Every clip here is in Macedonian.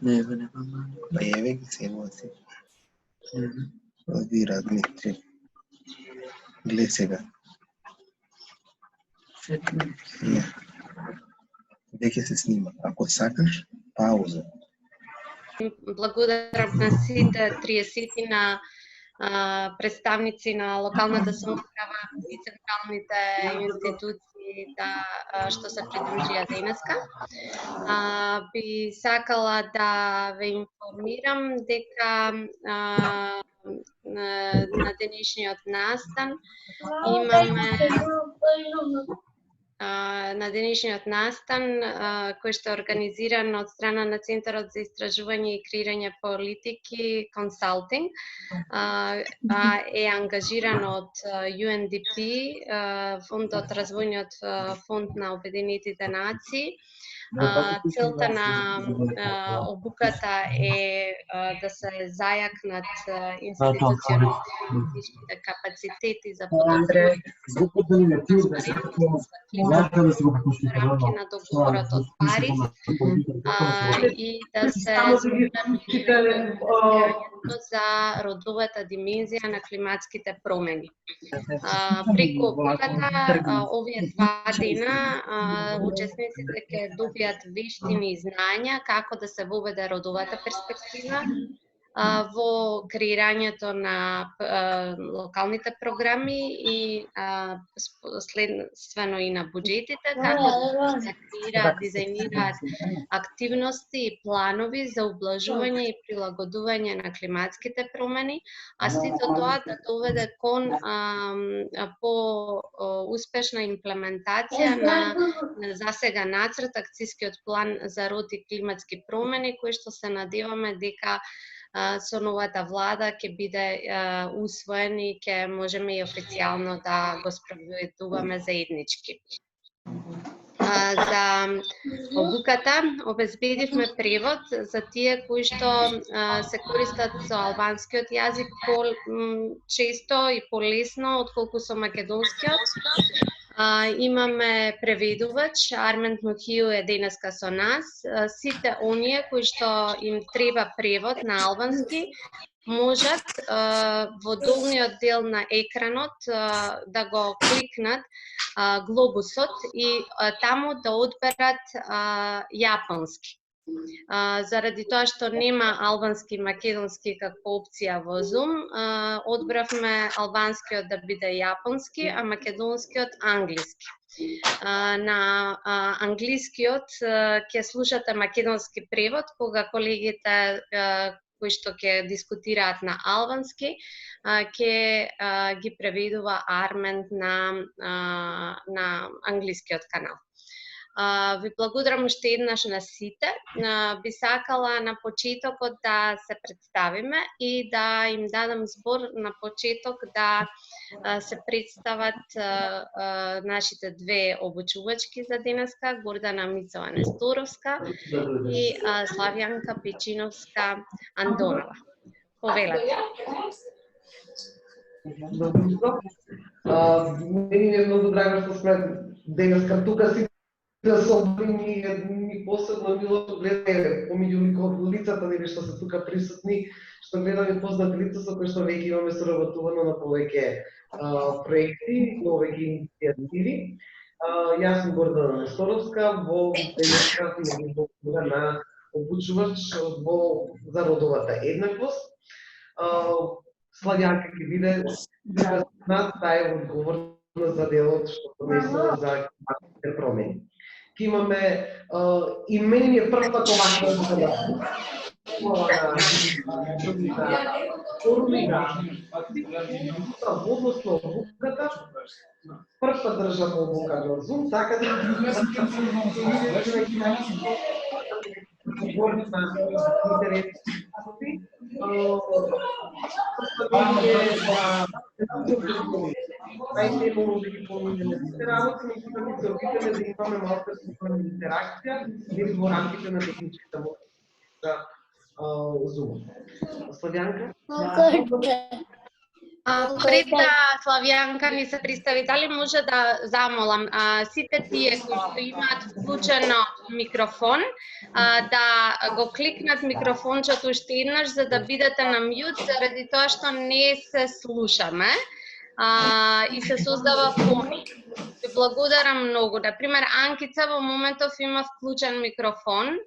Еве ги се вози. Оди Дмитрий. Гледай сега. Веќе се снима. Ако сакаш, пауза. Благодарам на сите 30 на представници на локалната самоуправа и централните институции што се придружија денеска. Би сакала да ве информирам дека на денешниот настан имаме кој што е организиран од страна на Центарот за истражување и креирање политики консалтинг, е ангажиран од UNDP, фондот, развојниот фонд на Обединетите нации. Целта на обуката е да се зајакнат институционалните капацитети за подобрување рамки на договорот од Париз и да се за родовата димензија на климатските промени. Преку обуката овие 2 дена учесниците ќе добијат вештини и знања како да се воведе родовата перспектива во креирањето на локалните програми и следствено и на буџетите, како да се креираат, дизајнираат активности и планови за ублажување и прилагодување на климатските промени, а сето тоа да доведе кон по успешна имплементација на засега нацрт акцискиот план за род и климатски промени, кој што се надеваме дека со новата влада ќе биде усвоен и ќе можеме и официјално да го спроведуваме заеднички. За обуката обезбедивме превод за тие кои што се користат со албанскиот јазик често и полесно отколку со македонскиот. Имаме преведувач, Армен Мухију е денеска со нас. Сите оние кои што им треба превод на албански можат во долниот дел на екранот да го кликнат глобусот и таму да одберат јапонски. Заради тоа што нема албански и македонски како опција во Zoom, одбравме албанскиот да биде јапонски, а македонскиот англиски. На англискиот ќе слушате македонски превод, кога колегите кои што ќе дискутираат на албански, ќе ги преведува Армен на англискиот канал. Ви благодарам уште еднаш на сите. Би сакала на почетокот да се представиме и да им дадам збор на почеток да се представат нашите 2 обучувачки за денеска, Гордана Мицова Несторовска и Славјанка Печиновска Андонова. Повелете. Мени е многу драго што сме денеска тука си да собрани ни посебно мило гледање помеѓу лицата нели што се тука присутни, што гледаме познати лица со кои што веќе имаме соработувано на повеќе проекти, повеќе иницијативи. Јас сум Гордана Несторовска, во денеска на обучувач за родовата еднаквост. Славјанка ќе биде таа е одговорна за делот што поднесува за климатските промени. Ке имаме и мене ми е прв пат оваква односно обуката, прв пат држам обука на Zoom, така да најде може да ги поминеме сите работи, меѓутоа ќе се опитаме да имаме малка супрна интеракција или во рамките на техничката можност за Zoom. Славјанка? Пред да Славјанка ни се представи, дали може да замолам сите тие кои што имаат вклучено микрофон, да го кликнат микрофончето уште еднаш за да бидете на мјут, заради тоа што не се слушаме и се создава фони. Ви благодарам многу. Например, Анкица во моментов има вклучен микрофон.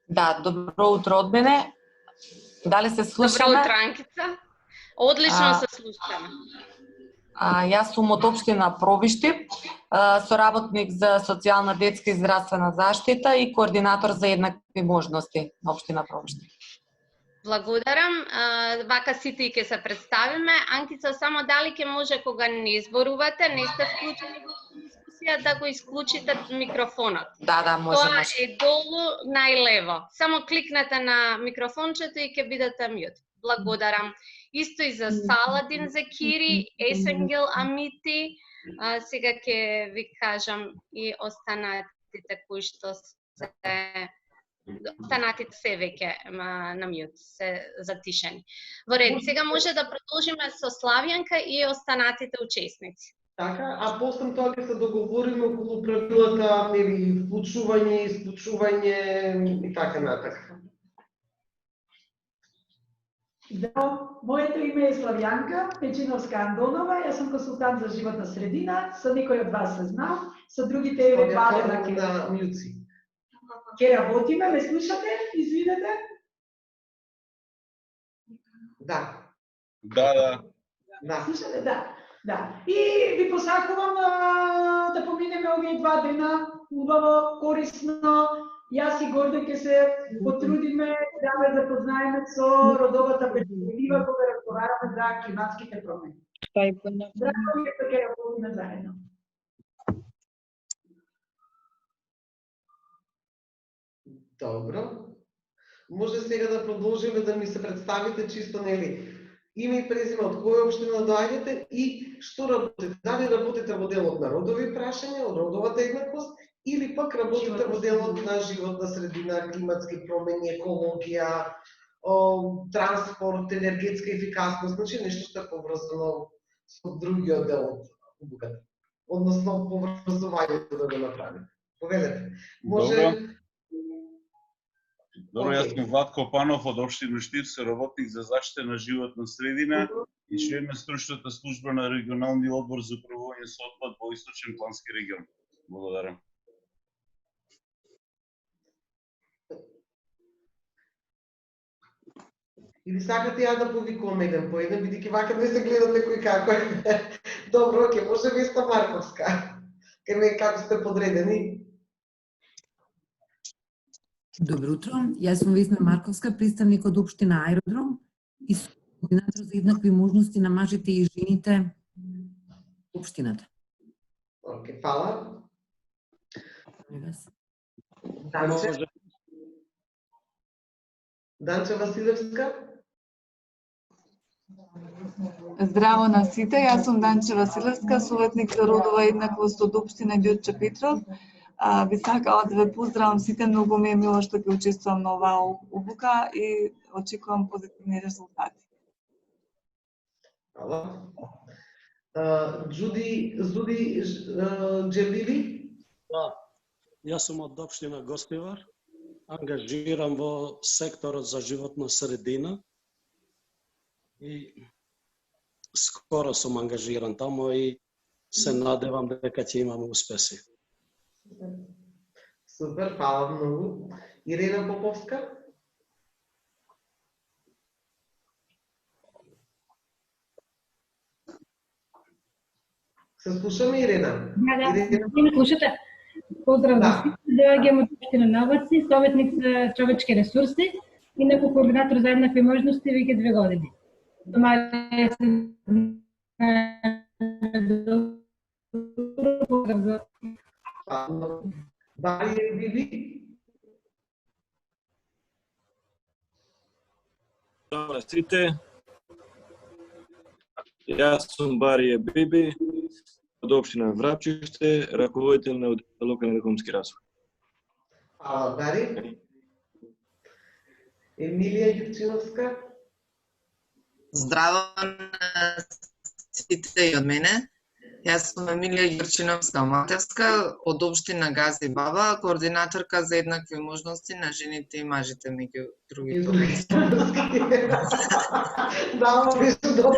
Да, добро утро од мене. Дали се слушаме? Добро утро, Анкица. Одлично се слушаме. Јас сум од општина Пробишти, соработник за социјална, детска и здравствена заштита и координатор за еднакви можности на општина Пробишти. Благодарам. Вака сите ќе се представиме. Анкица, само дали ќе може кога не зборувате, не сте вклучени во дискусија, да го исклучите микрофонот. Да, може. Тоа е долу најлево. Само кликнете на микрофончето и ќе бидете мјут. Благодарам. Исто и за Саладин Закири, Есенгел Амити. Сега ќе ви кажам и останатите кои што се останатите се веќе на мјут, се затишени. Во ред, сега може да продолжиме со Славјанка и останатите учесници. Така, а после тоа ќе се договориме околу правилата, нели, вклучување, исклучување и така натака. Здраво, моето име е Славјанка Печиновска Андонова, јас сум консултант за животна средина, со некој од вас се знам, со другите е Валена на мјуци. Ке работиме, ме слушате? Извинете? Да. Слушате? Да. И ви посакувам да поминеме овие 2 дена, убаво, корисно. Јас и Гордо ќе се потрудиме да ме запознаеме со родовата перспектива кога разговараме за климатските промени. Драго ми е што ќе работиме заедно. Добро. Може сега да продолжиме да ми се представите чисто, нели, име и презиме, од која општина доаѓате и што работите? Дали работите во делот на родови прашања, од родовата еднаквост, или пак работите во делот на животна средина, климатски промени, екологија, транспорт, енергетска ефикасност, значи нешто што е поврзано со другиот дел од обуката, односно поврзувањето да го направите. Повелете. Може... Добро, јас сум Владко Панов од општина Штип, работник за заштита на животна средина и член на стручната служба на регионалниот одбор за управување со отпад во Источен плански регион. Благодарам. Или сакате ја да повикувам еден по еден, бидејќи вака не се гледате кој како е. Добро, ќе може Веста Марковска. Ке ме како сте подредени? Добро утро, јас сум Весна Марковска, представник од општина Аеродром и сум координатор за еднакви можности на мажите и жените во општината. Океј, фала. Данче Василевска. Здраво на сите, јас сум Данче Василевска, советник за родова еднаквост од општина Ѓурче Петров. Би сакала да ве поздравам сите, многу ми е мило што ќе учествувам на оваа обука и очекувам позитивни резултати. Хвала. Зуди Джелили? Да, јас сум од општина Гостивар, ангажирам во секторот за животна средина и скоро сум ангажиран таму и се надевам дека ќе имаме успеси. Супер, фала многу. Ирена Поповска? Се слушаме, Ирена? Да, ме слушате. Поздрав за сите, доаѓам од општина Наваци, советник за човечки ресурси и неко координатор за еднакви можности веќе 2 години. Барија Биби? Добро сите. Јас сум Барија Биби од општина Врапчиште, раководител на оддел локален економски развој. Фала, Бари. Емилија Јурчиновска? Здраво на сите и од мене. Јас сум Емилија Ѓурчиновска-Матевска од општина Гази Баба, координаторка за еднакви можности на жените и мажите меѓу другите. Да, беше добро.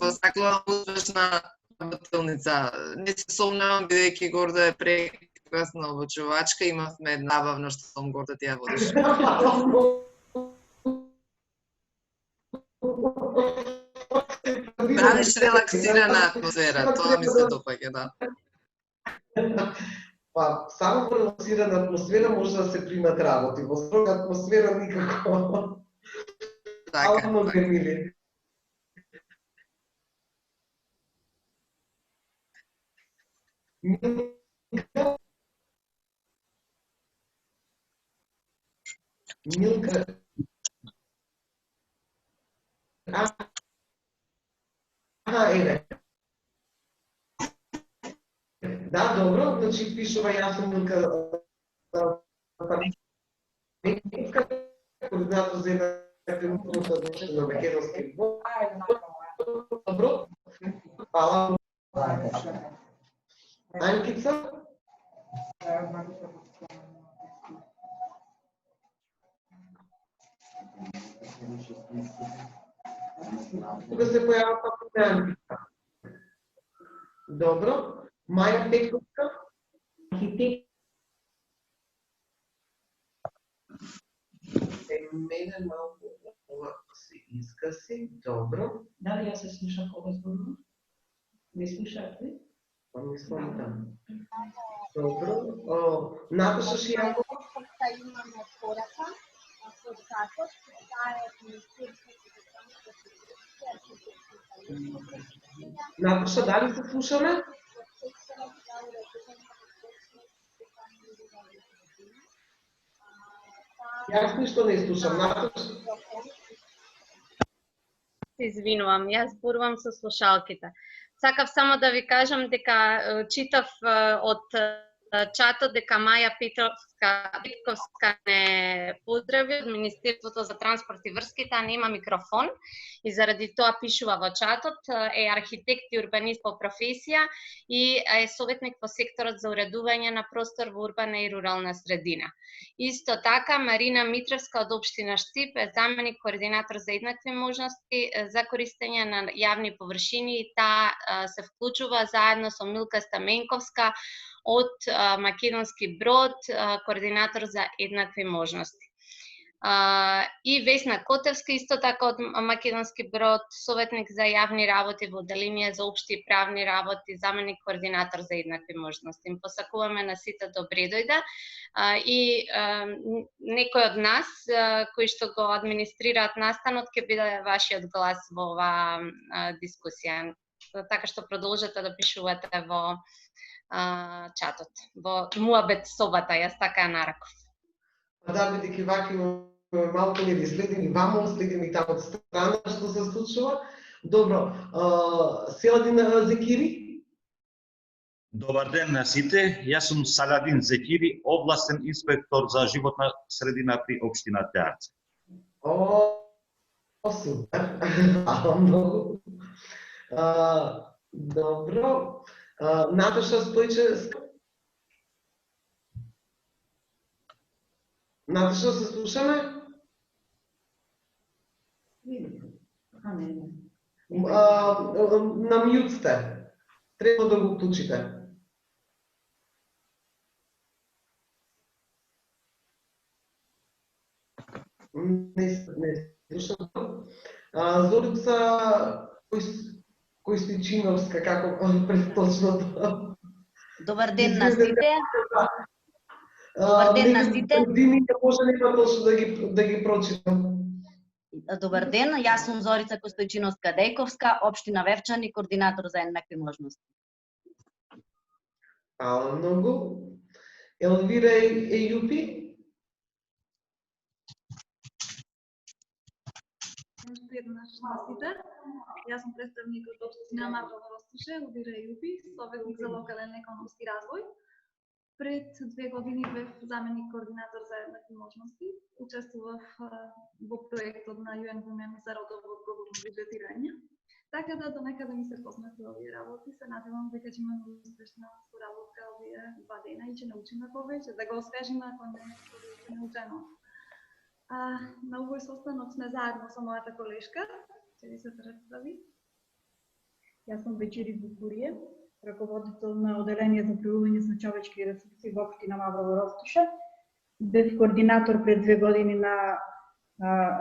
Посакувам успешна работилница. Не се сомневам, бидејќи горда е прекрасна обучувачка, имавме една забавно што сум горда ти ја водиш. Правиш релаксирана атмосфера, тоа ми се допаѓа, да. Па, само во релаксирана атмосфера може да се примат работи, во строга атмосфера никако. Така, Ално Емилија. Милка. Еве. Да, добро, значи пишува јас сум Милка. Координатор за еднакви можности на македонски. Добро. Фала. Анкица. Тука се појава пак Анкица. Добро. Маја Петковска. Архитект. Мене малку ова се искаси. Добро. Дали ја се слушам кога зборувам? Не слушате? Па мислам да. Добро. Наташа Шијакова. Имаме порака од САКО, таа е од Министерството за Наташа, дали се слушаме? Јас ништо не слушам. Наташа. Се извинувам, јас зборувам со слушалките. Сакав само да ви кажам дека читав од чатот дека Маја Петковска не поздрави од Министерството за транспорт и врски, таа нема микрофон и заради тоа пишува во чатот, е архитект и урбанист по професија и е советник во секторот за уредување на простор во урбана и рурална средина. Исто така, Марина Митревска од општина Штип е заменик координатор за еднакви можности за користење на јавни површини и таа се вклучува заедно со Милка Стаменковска од Македонски Брод, координатор за еднакви можности. И Весна Котевска, исто така од Македонски Брод, советник за јавни работи во Одделение за општи и правни работи, заменик координатор за еднакви можности. Им посакуваме на сите добре дојде и некој од нас кои што го администрираат настанот ќе биде вашиот глас во оваа дискусија. Така што продолжете да пишувате во чатот, во муабет собата, јас така ја нареков. Да, бидејќи ваки малку не ви следим и вамо, следим и таму од страна што се случува. Добро, Селадин Зекири. Добар ден на сите, јас сум Саладин Зекири, областен инспектор за животна средина при општина Теарце. Супер, фала многу. Добро. Наташа Стојчевска. Наташа, се слушаме? На мјут сте. Треба да го уклучите. Не слушам. Зорица Којстичиновска, како предточното. Добар ден на сите. Добар ден на сите. Димите може нека точно да ги прочитам. Добар ден, јас сум Зорица Којстичиновска-Дејковска, општина Вевчани, координатор за еднакви можности. Фала многу. Елвира Ејупи. Еднаш на сите. Јас сум представник од општина Марково Ростише, Елвира Ејупи, советник за локален економски развој. Пред 2 години бев заменик координатор за еднакви можности. Учествував во проектот на UN Women за родово одговорно бюджетирање. Така да донекаде ми се познати овие работи. Се надевам дека ќе имаме успешна соработка овие 2 дена и ќе научиме повеќе, да го освежиме ако не е научено. На овој состанок сме заедно со мојата колешка. Ќе ви се представи. Јас сум Бечири Букурие, раководител на оделение за прилагање на човечки ресурси во општина Маврово Ростуша. Бев координатор пред 2 години на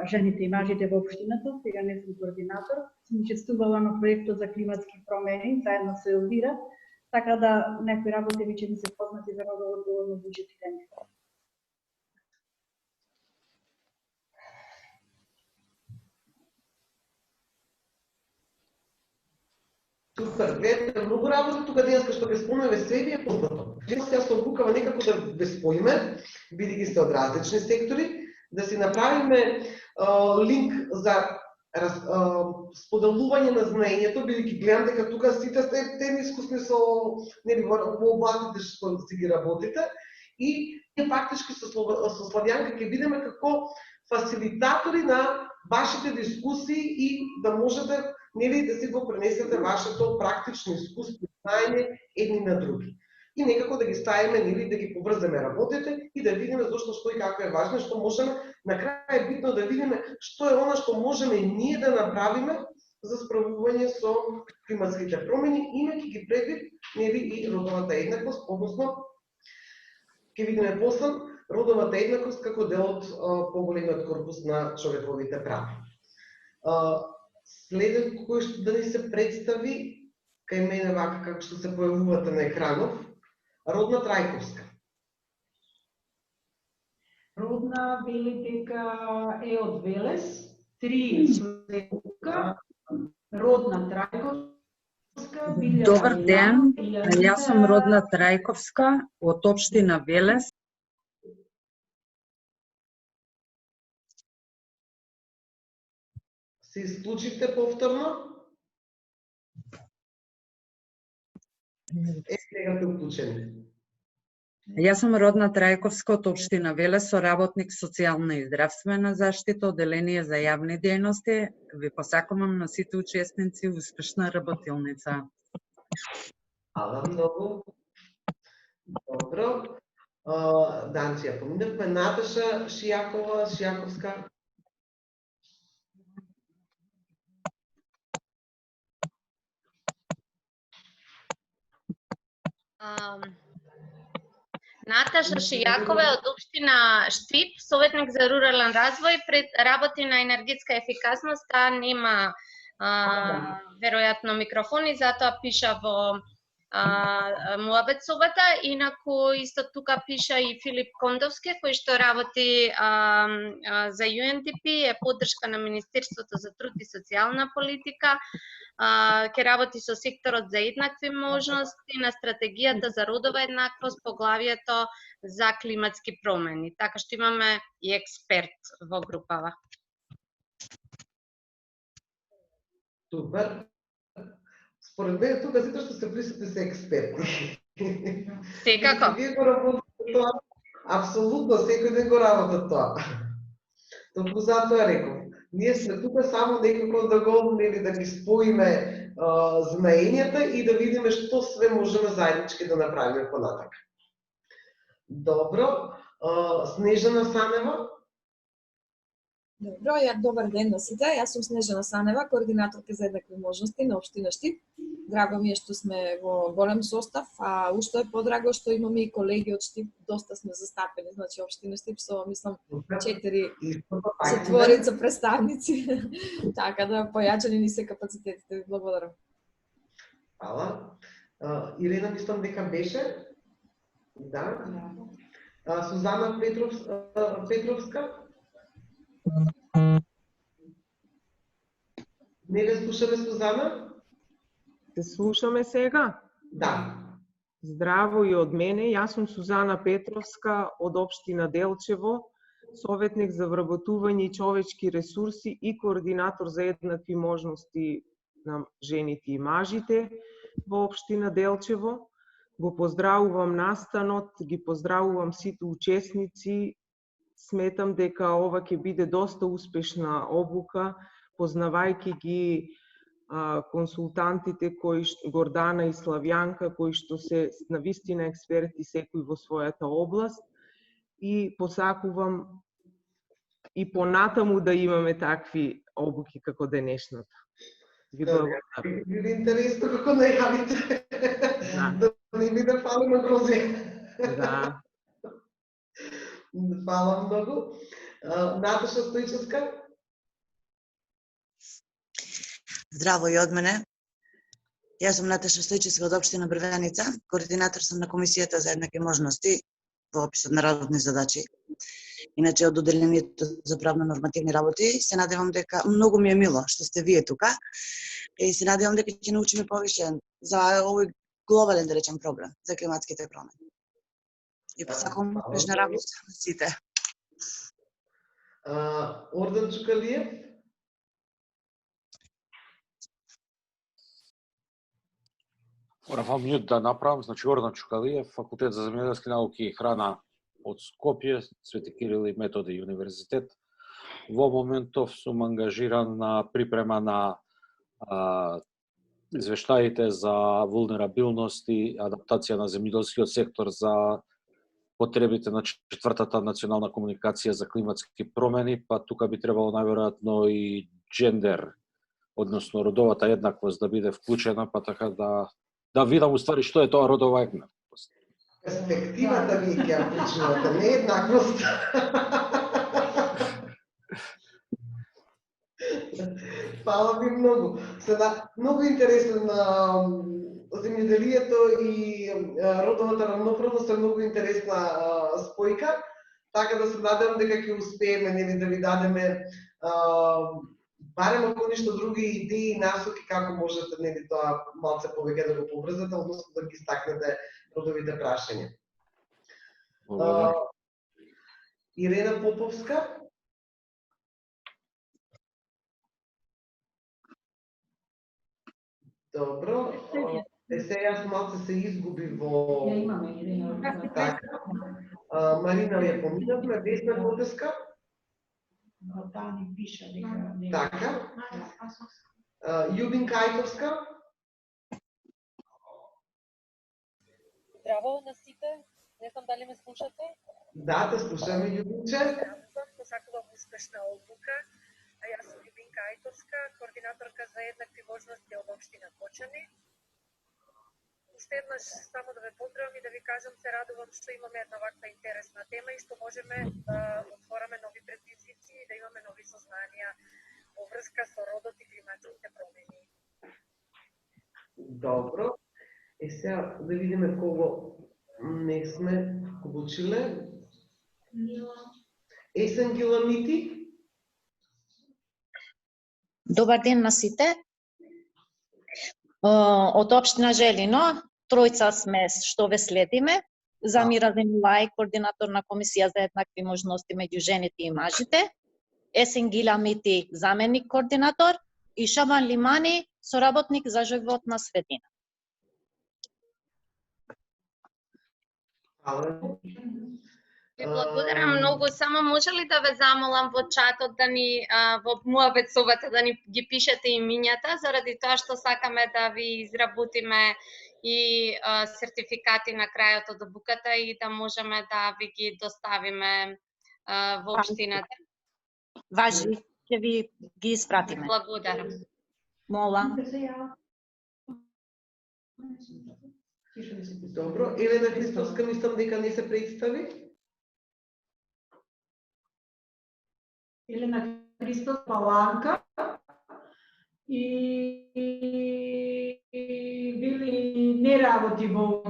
жените и мажите во општината, сега не сум координатор. Сум учествувала на проектот за климатски промени, заедно со Елвира, така да некои работи веќе ми се познати за родово одговорно бюджетирање. Супер, гледате многу работа тука денеска што ке спомнеме све ви е познато. Јас се обукава некако да ве споиме, бидејќи сте од различни сектори, да си направиме линк за споделување на знаењето, бидејќи гледам дека тука сите сте искусни со нели во областите што си ги работите и фактички со Славјанка ќе видиме како фасилитатори на вашите дискусии и да можете нели да си го пренесете вашето практично искуство, знаење едни на други. И некако да ги ставиме, нели да ги поврземе работите и да видиме зошто што и како е важно, што можеме, на крај е битно да видиме што е она што можеме ние да направиме за справување со климатските промени, имајќи ги предвид нели и родовата еднаквост, односно ќе видиме после родовата еднаквост како дел од поголемиот корпус на човековите прави. Следен кој што да ни се представи кај мене вака како што се појавувате на екранов, Родна Трајковска. Родна вели дека е од Велес, 3 Слевука, Родна Трајковска, Билја. Добар ден, јас сум Родна Трајковска од општина Велес. Се исклучите повторно. Сега сте уклучени. Јас сум Родна Трајковска од општина Велес, соработник социјална и здравствена заштита, оделение за јавни дејности. Ви посакувам на сите учесници успешна работилница. Ала многу. Добро. Данчи, ја поминавме Наташа Шијаковска. Наташа Шијакова од општина Штип, советник за рурален развој, работи на енергетска ефикасност, нема веројатно микрофон и затоа пиша во муабетсовата. Инаку исто тука пиша и Филип Кондовски, кој што работи за UNDP, е поддршка на Министерството за труд и социјална политика, ќе работи со секторот за еднакви можности на стратегијата за родова еднаквост, поглавието за климатски промени. Така што имаме и експерт во групава. Супер. Според мен тука сите што се присутни се експерти. Секако. Вие го работите тоа. Апсолутно, секој ден го работат тоа. Токму затоа реков. Ние сме тука само некако да го да ги споиме знаењата и да видиме што све можеме заеднички да направиме понатака. Добро. Снежана Санева. Добро, добар ден на сите. Јас сум Снежана Санева, координаторка за еднакви можности на општина Штип. Драго ми е што сме во голем состав, а уште е подраго што имаме и колеги од Штип, доста сме застапени, значи општина Штип со, мислам, 4 четворица представници. Така да појачани ни се капацитетите. Ви благодарам. Фала. Ирена, мислам дека беше. Да. Сузана Петровска. Не ве слушаме, Сузана? Се слушаме сега? Да. Здраво и од мене. Јас сум Сузана Петровска од општина Делчево, советник за вработување и човечки ресурси и координатор за еднакви можности на жените и мажите во општина Делчево. Го поздравувам настанот, ги поздравувам сите учесници. Сметам дека ова ќе биде доста успешна обука, познавајќи ги консултантите Гордана и Славјанка, кои што се навистина експерти секој во својата област, и посакувам и понатаму да имаме такви обуки како денешната. Ви благодарам. Биде интересно како најавите. Да не биде фалима грози. Да. Фала многу. Наташа Стојчевска. Здраво и од мене. Јас сум Наташа Стојчевска од општина Брвеница, координатор сум на Комисијата за еднакви можности во описот на работни задачи. Иначе од Оделението за правно-нормативни работи се надевам дека многу ми е мило што сте вие тука и се надевам дека ќе научиме повеќе за овој глобален, да речем, проблем за климатските промени. И посакувам успешна работа на сите. Ордан Чукалиев. Морам мјут да направам, значи Ордан Чукалиев, Факултет за земјоделски науки и храна од Скопје, Свети Кирил и Методи универзитет. Во моментов сум ангажиран на припрема на извештаите за вулнерабилност и адаптација на земјоделскиот сектор за потребите на четвртата национална комуникација за климатски промени, па тука би требало најверојатно и джендер, односно родовата еднаквост да биде вклучена, па така да видам уствари што е тоа родова еднаквост. Перспективата ви ќе ја вклучувате, не еднаквост. Фала ви многу. Сега, многу интересно на земјоделието и родовата рамноправност е многу интересна спојка, така да се надевам дека ќе успееме да ви дадеме барем ако ништо други идеи и насоки како можете тоа малце повеќе да го поврзате, односно да ги стакнете родовите прашања. Ирена Поповска. Добро. Сега јас малце се изгуби во... Ја имаме Ирена. Така. Марина ја поминавме, Весна Котеска. Тани пиша дека... Така. Љубинка Ајковска. Здраво на сите, не знам дали ме слушате. Да, те слушаме, Љубинче. Посакувам успешна обука. Јас сум Љубинка Ајковска, координаторка за еднакви можности од општина Кочани. Уште еднаш само да ве поздравам и да ви кажам, се радувам што имаме една ваква интересна тема и што можеме да отвораме нови предизвици и да имаме нови сознанија во врска со родот и климатските промени. Добро. Сега да видиме кого не сме вклучиле. Есен Гиламити. Добар ден на сите. Од општина Желино, тројца сме што ве следиме. Замира Земјулај, координатор на Комисија за еднакви можности меѓу жените и мажите. Есен Гиламити, заменик координатор, и Шабан Лимани, соработник за животна средина. Ви благодарам многу. Само може ли да ве замолам во чатот да ни во муабетсовата да ни ги пишете имињата, заради тоа што сакаме да ви изработиме и сертификати на крајот од обуката и да можеме да ви ги доставиме во општината. Важи, ќе ви ги испратиме. Благодарам. Мола. Добро, Елена Христовска мислам дека не се представи. Елена Христос Паланка и били не работи во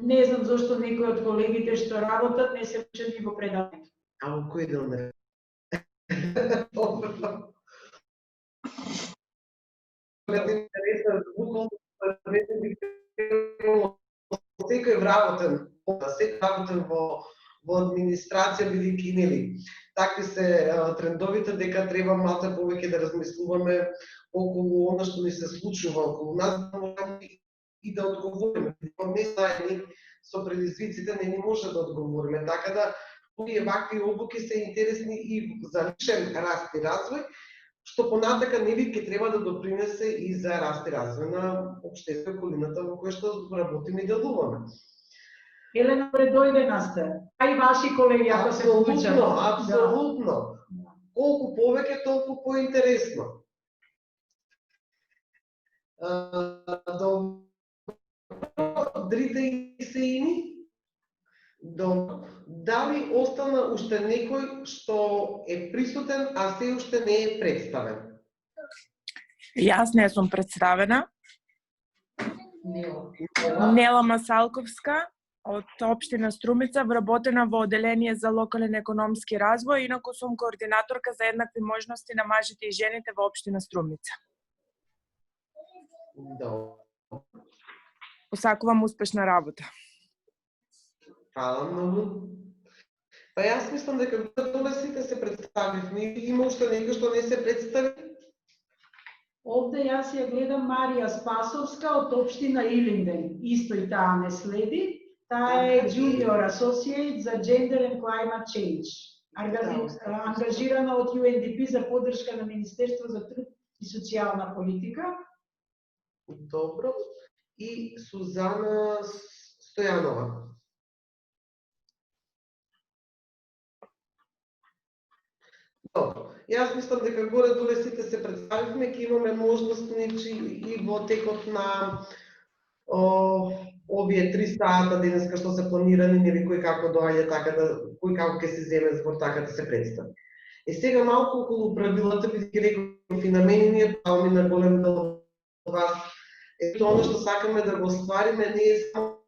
не знам зашто некои од колегите што работат не се вклучени во предавањето. А во кој дел не? Секој вработен во администрација бидејќи нели такви се трендовите дека треба малку повеќе да размислуваме околу она што ни се случува околу нас, и да одговориме. Не заедни со предизвиците не може да одговориме, така да овие вакви обуки се интересни и за личен раст и развој, што понатака нели ќе треба да допринесе и за раст и развој на општеството околината во која што работиме и делуваме. Елена, предојдена сте. А и ваши колеги, ако се вклучат. Апсолутно. Колку повеќе, толку поинтересно. Дрите и сеини. Дали остана уште некој што е присутен, а се уште не е представен? Јас не сум представена. Нела Масалковска од општина Струмица, вработена во Оделение за локален економски развој, инаку сум координаторка за еднакви можности на мажите и жените во општина Струмица. Посакувам успешна работа. Фала многу. Па јас мислам дека доле сите се представивме, има уште некој што не се представи. Овде јас ја гледам Марија Спасовска од општина Илинден. Исто и таа не следи. Таа е Junior Associate за Gender and Climate Change. Ангажирана од UNDP за поддршка на Министерство за труд и социјална политика. Добро. И Сузана Стојанова. Добро. Јас мислам дека горе доле сите се представивме, ќе имаме можност и во текот на овие 3 сата денеска што се планирани, нели кој како доаѓа, така да кој како ќе се земе збор, така да се представи. Сега малку околу правилата, бидејќи реков и на мене ни е пал ми на голем дел вас. Ето оно што сакаме да го оствариме не е само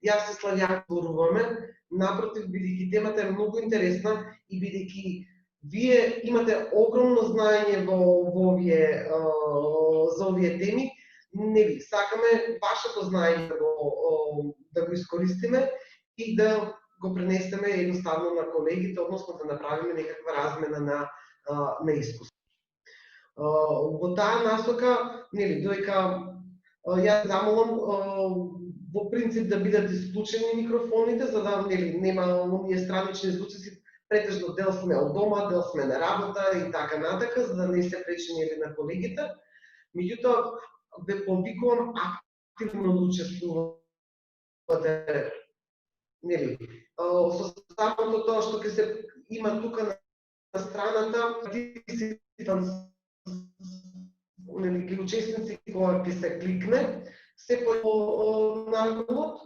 јас и Славјан зборуваме, напротив, бидејќи темата е многу интересна и бидејќи вие имате огромно знаење за овие теми, нели сакаме вашето знаење да го искористиме и да го пренесеме едноставно на колегите, односно да направиме некаква размена на искуство. Во таа насока, нели, доека јас замолам во принцип да бидат исклучени микрофоните, за да нели нема оние странични звуци, претежно дел сме од дома, дел сме на работа и така натака, за да не се пречи нели на колегите. Меѓутоа, ве повикувам активно да учествувате, нели, со самото тоа што ќе се има тука на страната, нели, ги учесници кога ќе се кликне, се по наглот,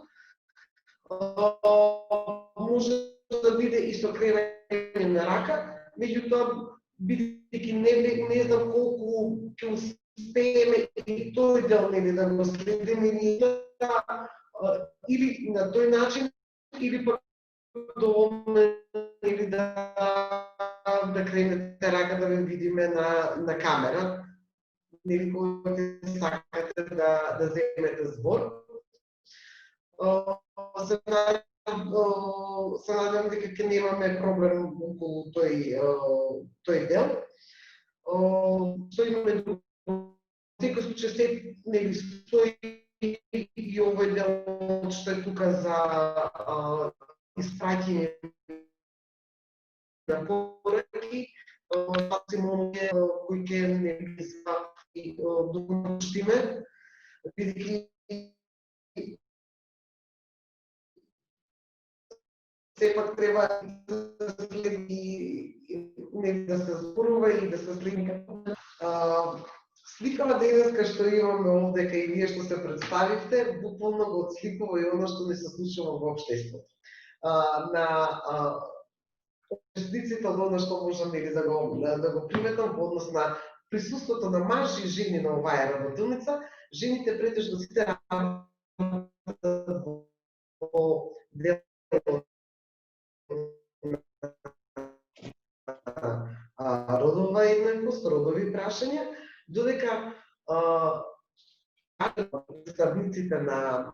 може да биде и со кривење на рака, меѓутоа, бидејќи не знам колку ќе успееме и тој дел нели да го следиме или на тој начин, или пак или да кренете рака да ве видиме на камера, нели кога ќе сакате да земете збор. Се надевам дека ќе немаме проблем околу тој дел. Што имаме друго? Секој случај се нели стои и овој дел што е тука за испраќање на пораки, оние кои ќе нели за и допуштиме, бидејќи сепак треба да следи нели да се зборува и да се следи. Сликава денеска што имаме овде кај вие што се представивте, буквално го отсликува и оно што не се случува во општеството. На учесниците од оно што можам нели да го приметам во однос на присуството на мажи и жени на оваа работилница, жените претежно сите работат во делот родова еднаквост, родови прашања, додека представниците на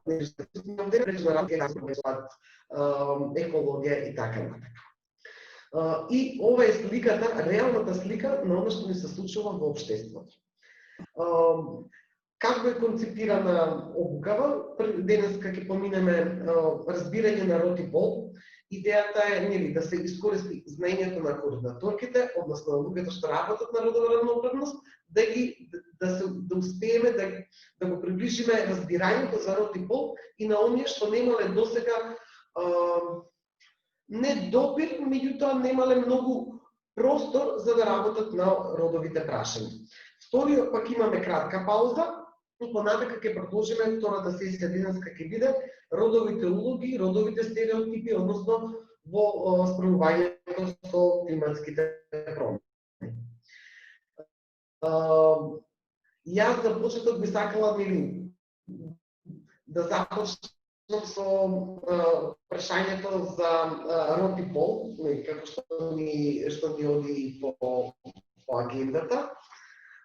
екологија и така натака. И ова е сликата, реалната слика на оно што ни се случува во општеството. Како е концепирана обукава? Денеска ќе поминеме разбирање на род и пол. Идејата е нели да се искористи знаењето на координаторките, односно на луѓето што работат на родова равноправност, да успееме да го приближиме разбирањето за род и пол и на оние што немале досега не допир, меѓутоа немале многу простор за да работат на родовите прашања. Вториот пак имаме кратка пауза и понатака ќе продолжиме втората сесија денеска ќе биде родовите улоги, родовите стереотипи, односно во справувањето со климатските промени. Јас за почеток би сакала да започнам со прашањето за род и пол, како што ни оди по агендата,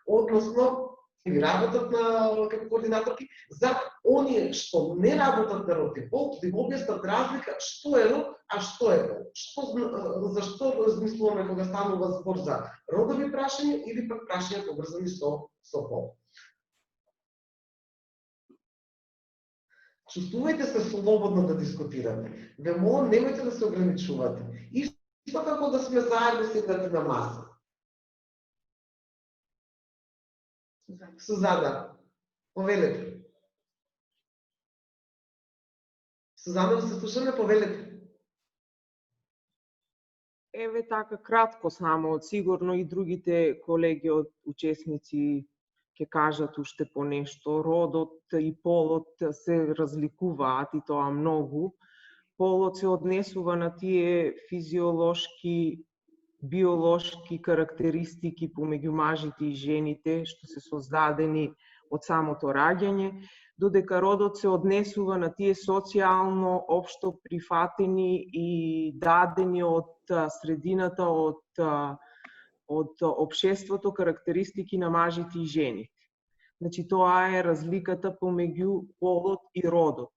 односно или работат како координаторки, за оние што не работат на род и пол, да им објаснат разлика што е род, а што е пол. Зашто размислуваме кога станува збор за родови прашања или пак прашања поврзани со пол. Чувствувајте се слободно да дискутирате. Ве молам, немојте да се ограничувате. Исто како да сме заедно седнати на маса. Сузана, повелете. Сузана, да се слушаме, повелете. Еве така кратко само, сигурно и другите колеги од учесници ќе кажат уште по нешто. Родот и полот се разликуваат и тоа многу. Полот се однесува на тие физиолошки, биолошки карактеристики помеѓу мажите и жените што се создадени од самото раѓање, додека родот се однесува на тие социјално општо прифатени и дадени од средината, од општеството карактеристики на мажите и жените. Значи тоа е разликата помеѓу полот и родот.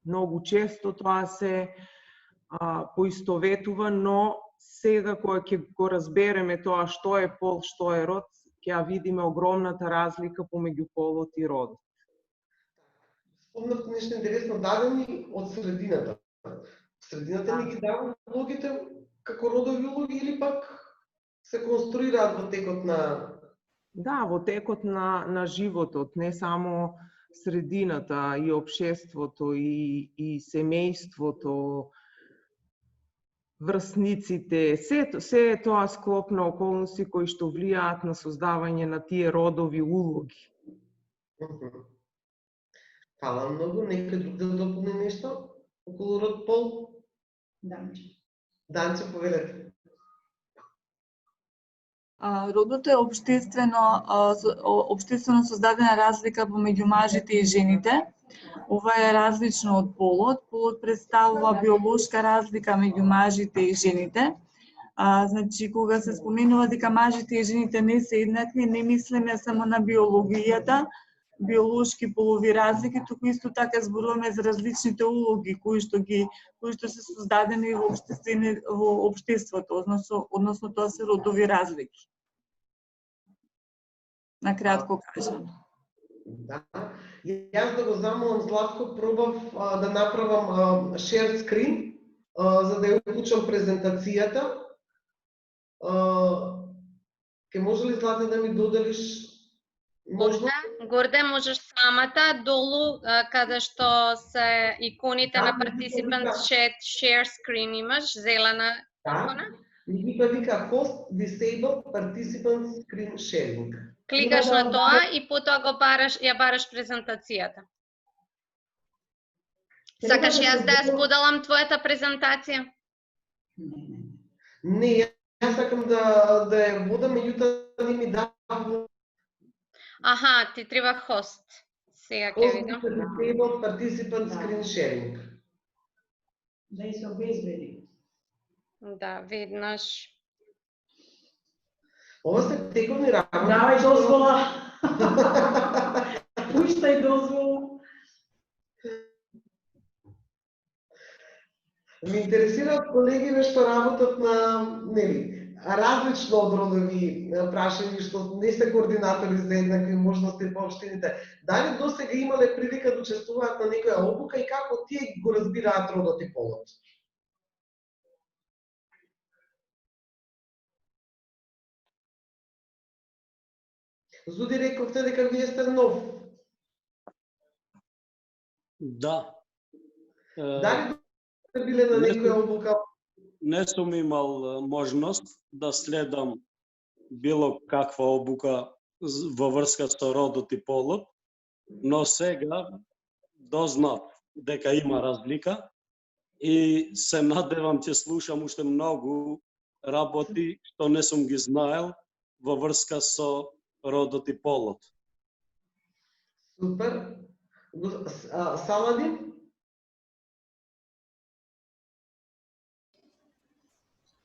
Многу често тоа се поистоветува, но сега кога ќе го разбереме тоа што е пол, што е род, ќе ја видиме огромната разлика помеѓу полот и родот. Спомнавте нешто интересно, дадени од средината. Средината ни ги дава улогите како родови улоги или пак се конструираат во текот на... Да, во текот на животот, не само средината, и општеството, и семејството, врсниците, се е тоа склоп на околности кои што влијаат на создавање на тие родови улоги. Фала многу, некој друг да дополни нешто околу род пол? Данче, повелете. Родот е општествено создадена разлика помеѓу мажите и жените. Ова е различно од полот. Полот представува биолошка разлика меѓу мажите и жените. Значи, кога се споменува дека мажите и жените не се еднакви, не мислиме само на биологијата, биолошки полови разлики, туку исто така зборуваме за различните улоги кои што се создадени во општеството, односно тоа се родови разлики. Накратко кажам. Да. Јас да го замолам Златко, пробав да направам share screen, за да ја уклучам презентацијата. Ке може ли, Злата, да ми доделиш можност? Горде, можеш самата, долу, каде што се иконите на participants share screen имаш, зелена икона. Меѓутоа вика host disable participant screen sharing. Кликаш на тоа и потоа ја бараш презентацијата. Сакаш јас да ја споделам твојата презентација? Не, јас сакам да ја водам, меѓутоа не ми дава. Аха, ти треба хост. Сега ќе видам. Host disable participant screen sharing. Да се обезбеди. Да, веднаш. Ова се тековни работи. Давај дозвола. Пуштај дозвола. Ме интересираат колегиве што работат на, нели, различно од родови прашања што не се координатори за еднакви можности по општините. Дали досега имале прилика да учествуваат на некоја обука и како тие го разбираат родот и полот? Зуди, рековте дека вие сте нов. Да. Дали биле на некоја обука? Не сум имал можност да следам било каква обука во врска со родот и полот, но сега дознав дека има разлика и се надевам ќе слушам уште многу работи што не сум ги знаел во врска со родот и полот. Супер. Саладин?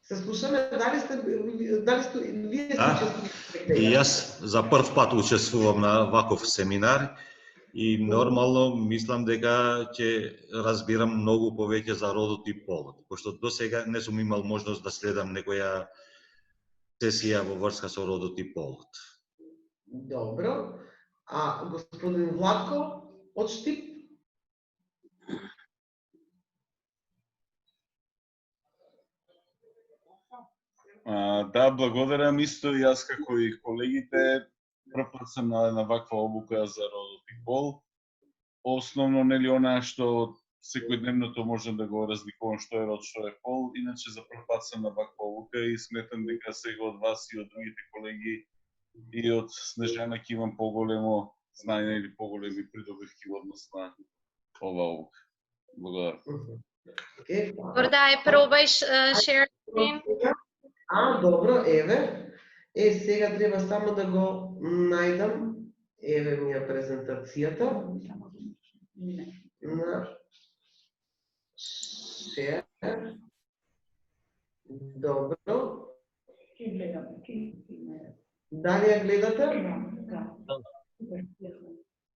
Се слушаме, дали сте вие сте учествували? И јас за прв пат учествувам на ваков семинар и нормално мислам дека ќе разбирам многу повеќе за родот и полот, пошто досега не сум имал можност да следам некоја сесија во врска со родот и полот. Добро. А господин Владко од Штип? Да, благодарам исто јас како и колегите. Прв пат сум на ваква обука за родот и пол. Основно нели она што секојдневното можам да го разликувам што е род, што е пол. Иначе за прв пат сум на ваква обука и сметам дека сега од вас и од другите колеги и од Снежана ќе имам поголемо знаење или поголеми придобивки во однос на ова обука. Благодарам. Гордај, пробај share screen. Добро, еве. Сега треба само да го најдам. Еве ми ја презентацијата. На share. Добро. Дали ја гледате?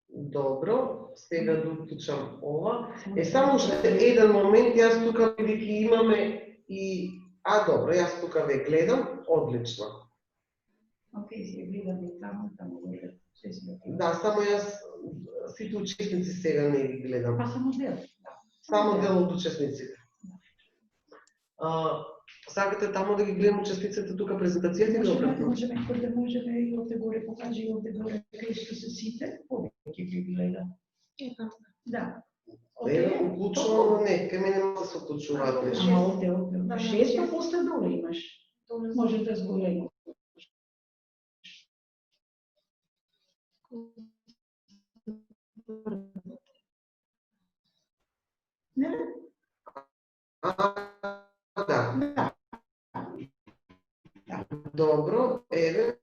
Добро, сега да уклучам ова. Само уште еден момент, јас тука бидејќи имаме и добро, јас тука ве гледам, одлично. Океј, се гледам и само гледам. Да, само јас сите учесници сега не ги гледам. Па само дел. Само дел од учесниците. Сакате таму да ги гледам учесниците тука презентацијата или обратно? Можеме и овде горе покажи и овде горе кај што се сите, повеќе ги гледам. Да. Уклучувам, не, кај мене не се уклучуваат нешто. Овде, 6 после доле имаш. Може да зголеми. Не? Да. Добро, еве.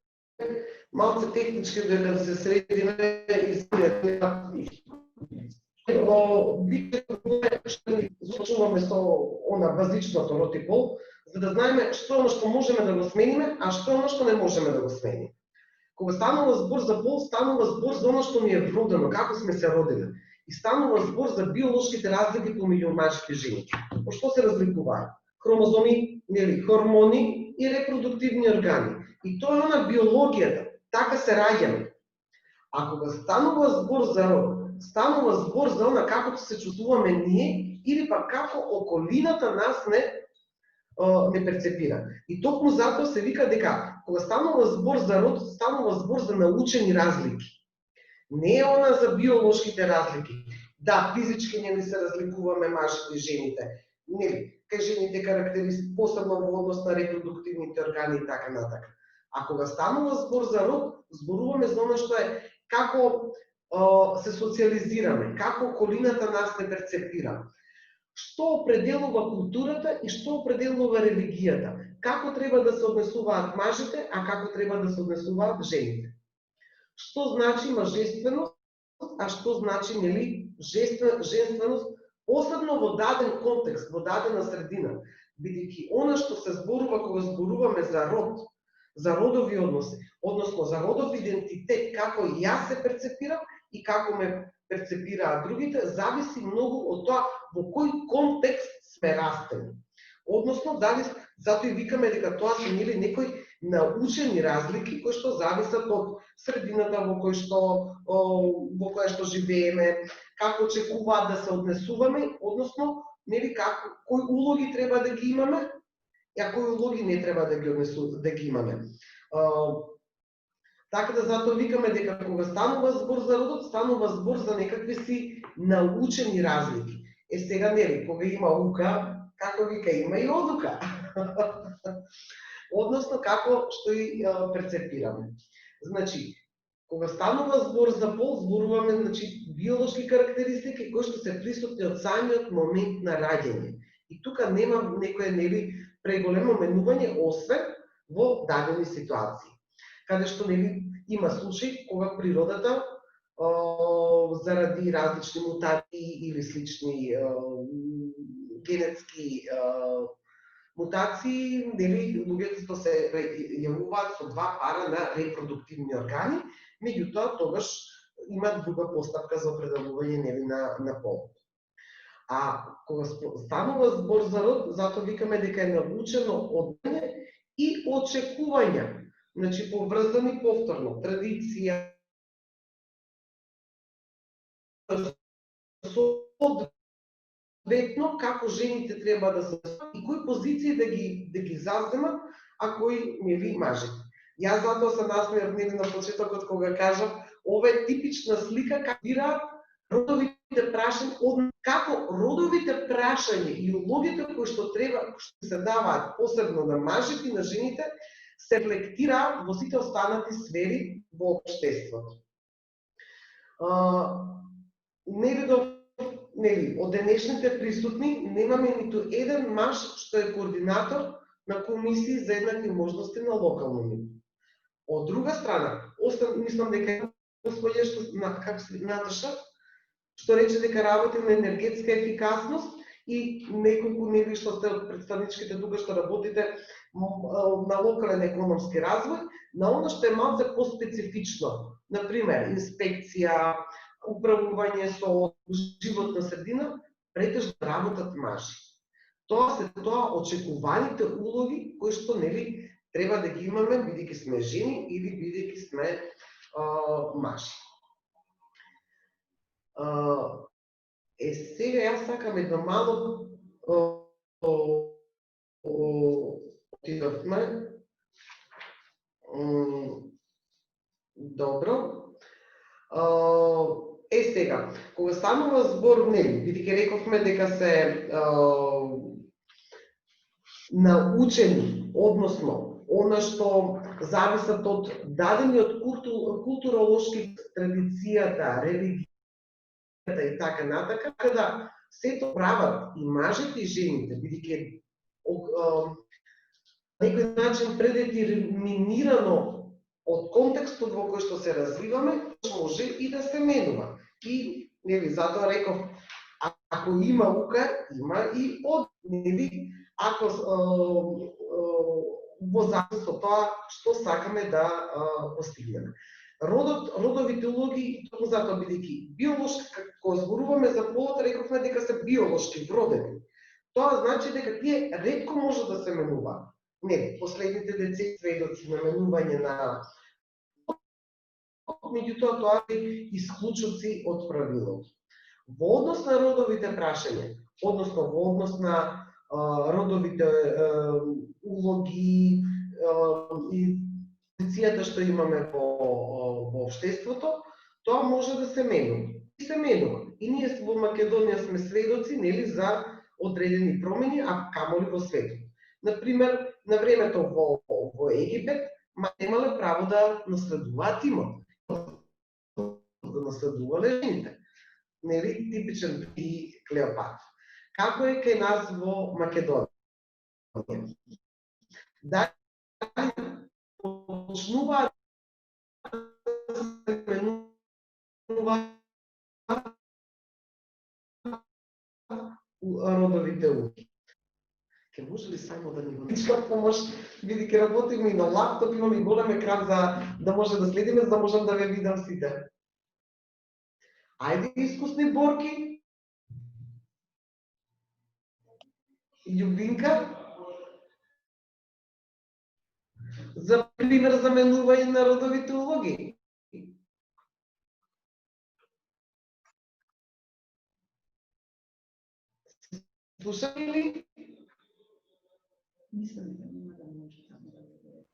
Малце технички дека да се средиме и Зачуваме со она базичното род и пол, за да знаеме што е оно што можеме да го смениме, а што е оно што не можеме да го смениме. Кога станува збор за пол, станува збор за оно што ни е вродено, како сме се родиле. И станува збор за биолошките разлики помеѓу мажите и жените. По што се разликуваат? Хромозоми, хормони и репродуктивни органи. И тоа е она биологијата, така се раѓаме. А кога станува збор за род, станува збор за она како се чувствуваме ние или пак како околината нас не перцепира. И токму затоа се вика дека кога станува збор за род, станува збор за научени разлики. Не е она за биолошките разлики. Да, физички ние се разликуваме мажите и жените. Кај жените карактеристики, посебно во однос на репродуктивните органи и така натака. А кога станува збор за род, зборуваме за она што е како се социализираме, како околината нас не перцепира. Што определува културата и што определува религијата. Како треба да се однесуваат мажите, а како треба да се однесуваат жените. Што значи мажественост, а што значи женственост, посебно во даден контекст, во дадена средина. Бидејќи она што се зборува кога зборуваме за род, за родови односи, односно за родов идентитет, како јас се перцепирам и како ме перцепираат другите, зависи многу од тоа во кој контекст сме растени. Односно, дали, затоа и викаме дека тоа се нели некои научени разлики кои што зависат од средината во која што живееме, како очекуваат да се однесуваме, односно нели кои улоги треба да ги имаме, а кои улоги не треба да ги имаме. Така да затоа викаме дека кога станува збор за родот, станува збор за некакви си научени разлики. Сега нели, кога има ука, како вика, има и одука. Односно, како што и перцепираме. Значи, кога станува збор за пол, зборуваме биолошки карактеристики кои што се присутни од самиот момент на раѓање. И тука нема некое нели преголемо менување, освен во дадени ситуации. Каде што нели има случаи кога природата заради различни мутации или слични генетски мутации, нели луѓето се јавуваат со два пара на репродуктивни органи, меѓутоа тогаш има друга постапка за определување нели на полот. А кога станува збор за род, затоа викаме дека е научено одење и очекувања. Значи, поврзани повторно, традиција, соодветно како жените треба да се и кои позиции да ги заземат, а кои нели мажите. Јас затоа се насмеав нели на почетокот кога кажав, ова е типична слика како бираат родовите прашања, како родовите прашања и улогите кои што треба што се даваат посебно на мажите и на жените се рефлектира во сите останати сфери во општеството. Не видов, нели, од денешните присутни немаме ниту еден маж што е координатор на комисии за еднакви можности на локално ниво. Од друга страна, мислам дека господја што Наташа што рече дека работи на енергетска ефикасност и неколку нели што сте од представничките тука што работите на локален економски развој, на оно што е малце по-специфично, например, инспекција, управување со животна средина, претежно работат мажи. Тоа се очекуваните улоги кои што нели треба да ги имаме бидејќи сме жени или бидејќи сме мажи. Сега јас сакам едно мало отидовме. Добро. Сега, кога станува збор, нели, бидејќи рековме дека се научени, односно, она што зависат од дадениот културолошки традицијата, религијата и така натака, да сето прават и мажите и жените, бидејќи на некој начин предетерминирано од контекстот во кој што се развиваме, може и да се менува. И, нели, затоа реков, ако има ука, има и од, нели, ако во зависност од тоа што сакаме да постигнеме. Родовите улоги, токму затоа бидејќи биолошки, кога зборуваме за полот, рековме дека се биолошки вродени. Тоа значи дека тие ретко може да се менуваат. Не, последните децени сведоци на менување на меѓутоа тоа е исклучоци од правилото. Во однос на родовите прашања, односно во однос на родовите улоги и позицијата што имаме во општеството, тоа може да се менува. И се менува. И ние во Македонија сме сведоци, нели, за одредени промени, а камоли во светот. Например, на времето во Египет, немале право да наследуваат имот. Да наследувале жените. Нели, типичен и Клеопатра. Како е кај нас во Македонија? Да почнуваат да се менуваат родовите улоги. Ке може ли само да ни го нечка помош, бидејќи работиме и на лаптоп, имаме и голем екран за да може да следиме, за да можам да ве видам сите. Ајде, искусни борки. Љубинка, за пример за менување на родовите улоги. Слушате ли? Мислам дека нема да може само да го.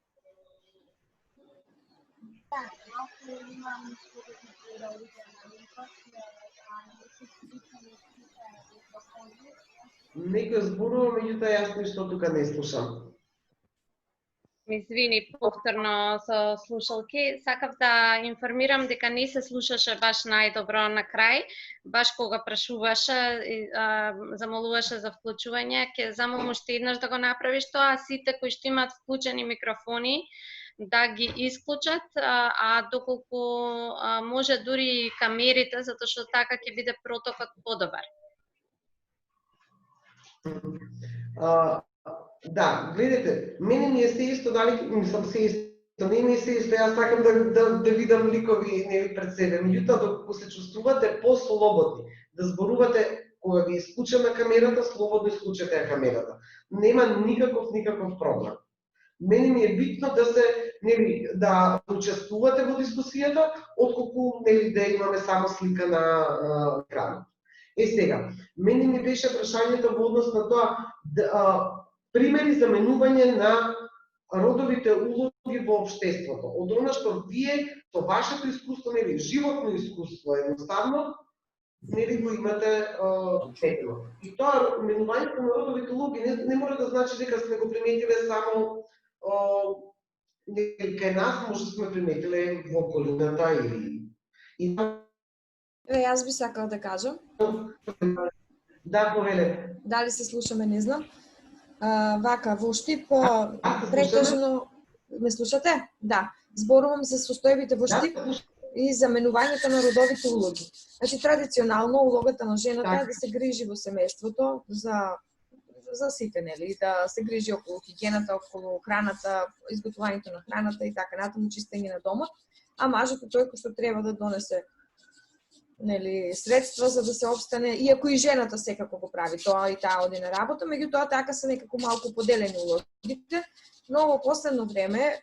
Да, малку имам според родите на линкот, Некој зборува, меѓутоа јас ништо тука не слушам. Ми извини, повторно со слушалки. Сакав да информирам дека не се слушаше баш најдобро на крај, баш кога прашуваше, замолуваше за вклучување, ќе замолам уште еднаш да го направиш тоа, а сите кои што имаат вклучени микрофони да ги исклучат, а доколку може дури и камерите, затоа што така ќе биде протокот подобар. Да, гледате, мене ми е се исто, дали, мислам се исто, не ми е се исто, јас сакам да видам ликови нели пред себе, меѓутоа доколку се чувствувате по-слободни, да зборувате кога ви исклучена камерата, слободно исклучете ја камерата. Нема никаков проблем. Мене ми е битно да се нели да учествувате во дискусијата, отколку нели да имаме само слика на екранот. Сега, мене ми беше прашањето во однос на тоа примери за менување на родовите улоги во општеството. Од она што вие со вашето искуство, нели животно искуство едноставно, нели го имате сетено. И тоа менувањето на родовите улоги не мора да значи дека сме го приметиле само кај нас, може сме приметиле во околината и Јас би сакала да кажам. Да, повеле. Дали се слушаме, не знам. Вака, во Штип, претежно... Ме слушате? Да. Зборувам за состојбите во Штип и за менувањето на родовите улоги. Значи, традиционално улогата на жената е да се грижи во семејството за сите, нели, да се грижи околу хигиената, околу храната, изготвувањето на храната и така натаму, чистење на домот, а мажот е тој кој што треба да донесе нели средства за да се опстане, иако и жената секако го прави тоа и таа оди на работа, меѓутоа така се некако малку поделени улогите, но во последно време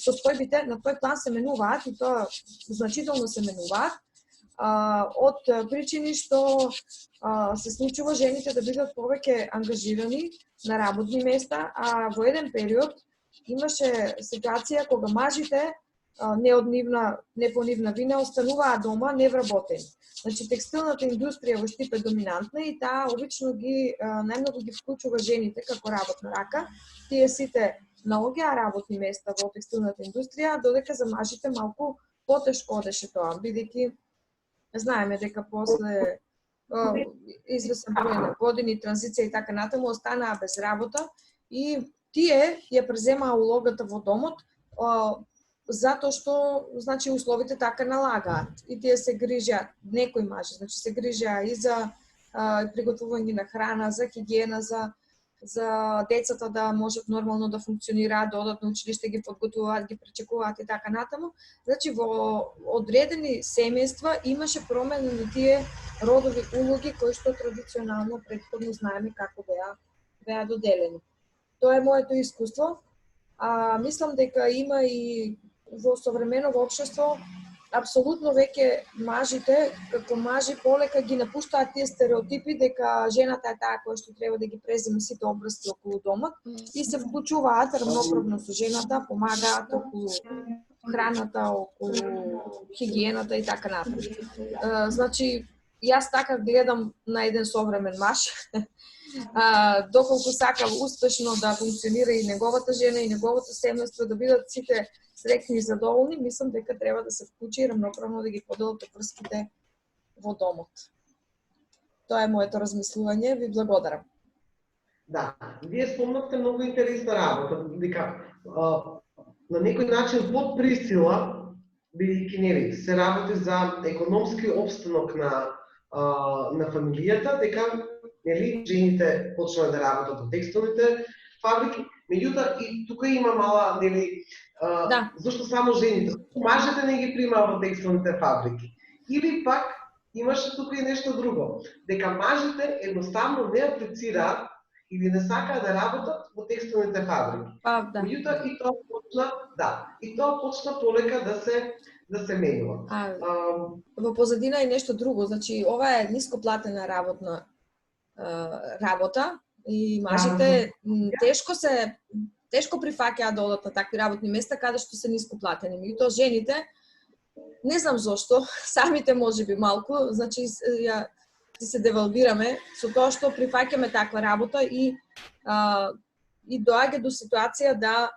состојбите на тој план се менуваат и тоа значително се менуваат од причини што се случува жените да бидат повеќе ангажирани на работни места, а во еден период имаше ситуација кога мажите не по нивна вина остануваа дома невработени. Значи текстилната индустрија во Штип е доминантна и таа обично најмногу ги вклучува жените како работна рака. Тие сите наоѓаа работни места во текстилната индустрија, додека за мажите малку потешко одеше тоа, бидејќи знаеме дека после извесен број на години транзиција и така натаму останаа без работа и тие ја преземаа улогата во домот затоа што значи условите така налагаат и тие се грижат, некои мажи, значи се грижаа и за приготвување на храна, за хигиена, за децата да можат нормално да функционираат, да одат на училиште, ги подготвуваат, ги пречекуваат и така натаму. Значи во одредени семејства имаше промена на тие родови улоги кои што традиционално претходно знаеме како беа доделени. Тоа е моето искуство. Мислам дека има и во современото општество апсолутно веќе мажите, како мажи, полека ги напуштаат тие стереотипи дека жената е таа која што треба да ги преземе сите обрски околу домот и се вклучуваат рамноправно со жената, помагаат околу храната, околу хигиената и така натаму. Значи, јас така гледам на еден современ маж, доколку сакам успешно да функционира и неговата жена и неговото семејство, да бидат сите среќни и задоволни, мислам дека треба да се вклучи и рамноправно да ги поделат врските во домот. Тоа е моето размислување, ви благодарам. Да, вие спомнавте многу интересна работа, дека на некој начин под присила, бидејќи нели се работи за економски опстанок на фамилијата, дека нели жените почнаа да работат во текстилните фабрики, меѓутоа и тука има мала нели зашто само жените, мажите не ги примаа во текстилните фабрики. Или пак имаше тука и нешто друго, дека мажите едноставно не аплицираат или не сакаат да работат во текстилните фабрики. Да. Меѓутоа и тоа почна полека да се менува. Во позадина е нешто друго, значи ова е нископлатена работа и мажите тешко прифаќаат да одат на такви работни места каде што се нископлатени. Меѓутоа жените не знам зошто, самите можеби малку, значи се девалвираме со тоа што прифаќаме таква работа и доаѓа до ситуација да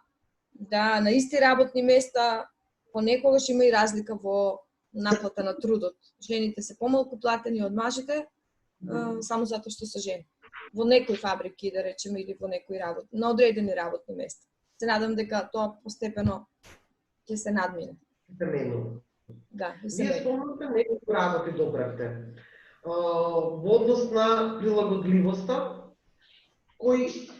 на исти работни места понекогаш има и разлика во наплата на трудот. Жените се помалку платени од мажите само затоа што се жени. Во некои фабрики, да речеме, или во некои на одредени работни места. Се надам дека тоа постепено ќе се надмине. Да, вие спомнате неколку работи добравте. Во однос на прилагодливоста,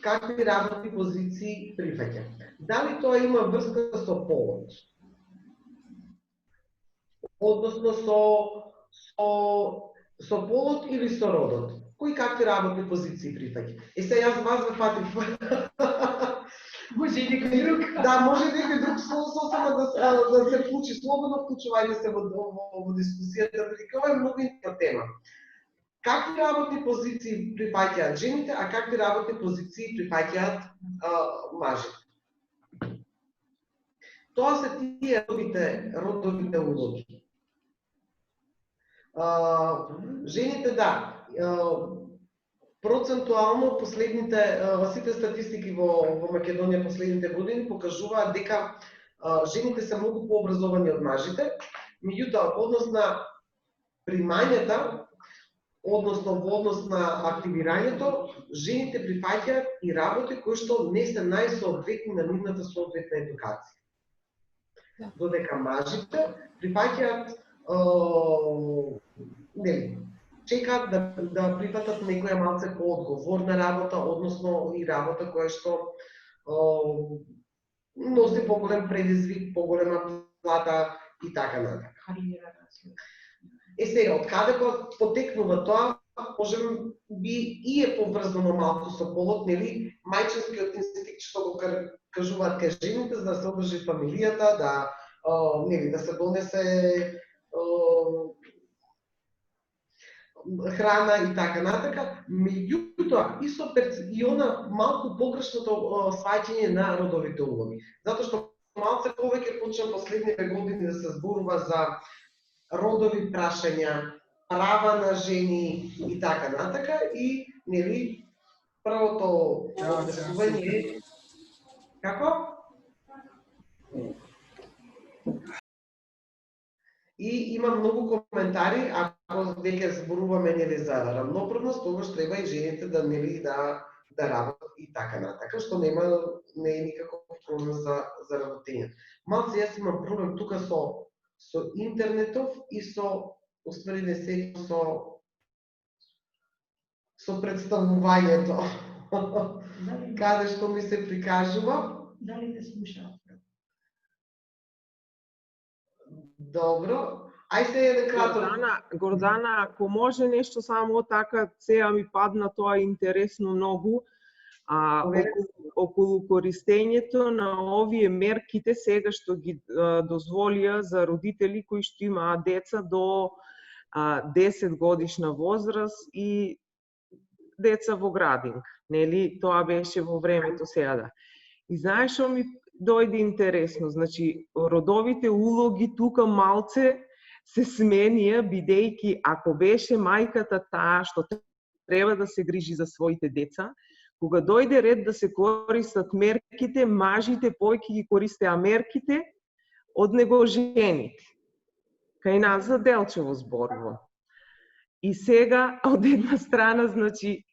какви работни позиции прифаќа. Дали тоа има врска со полот? Односно со полот или со родот? Кои какви работни позиции прифаќа? Сега јас вас ве фатив. Може и некој друг. Да, може некој друг сосема да се вклучи. Слободно вклучувајте се во дискусијата, бидејќи ова е многу интересна тема. Какви работни позиции прифаќаат жените, а какви работни позиции прифаќаат мажите? Тоа се тие родовите улоги. Жените, да, процентуално сите статистики во Македонија последните години покажуваат дека жените се многу пообразовани од мажите, меѓутоа во однос на примањата, односно во однос на активирањето, жените прифаќаат и работи кои што не се најсоодветни на нивната соодветна едукација. Додека мажите прифаќаат чекаат да прифатат некоја малце поодговорна работа, односно и работа која што носи поголем предизвик, поголема плата и така натака. Сега, од каде потекнува тоа, можем би и е поврзано малку со полот, нели, мајчинскиот инстинкт што го кажуваат кај жените за да се одржи фамилијата, да се донесе храна и така натака, меѓутоа и она малку погрешното сваќање на родовите улоги. Затоа што малце повеќе почна последните години да се зборува за родови прашања, права на жени и така натака, и нели првото одесување е како? И има многу коментари, ако веќе зборуваме нели за равноправност, тогаш треба и жените да нели да работат и така натака, што не е никаков проблем за работење. Малце јас имам проблем тука со интернетов и уствари не се со представувањето. Каде што ми се прикажува. Дали те слушаат? Добро. Ај се еден кратко. Гордана, ако може нешто само така, сега ми падна тоа интересно многу, околу користењето на овие мерките сега што ги дозволија за родители кои што имаат деца до 10 годишна возраст и деца во градинг, нели? Тоа беше во времето сега. И знаеш што ми дојде интересно, значи родовите улоги тука малце се сменија, бидејќи ако беше мајката таа што треба да се грижи за своите деца, кога дојде ред да се користат мерките, мажите повеќе ги користеа мерките од него жените. Кај нас за Делчево зборувам. И сега, од една страна, значи,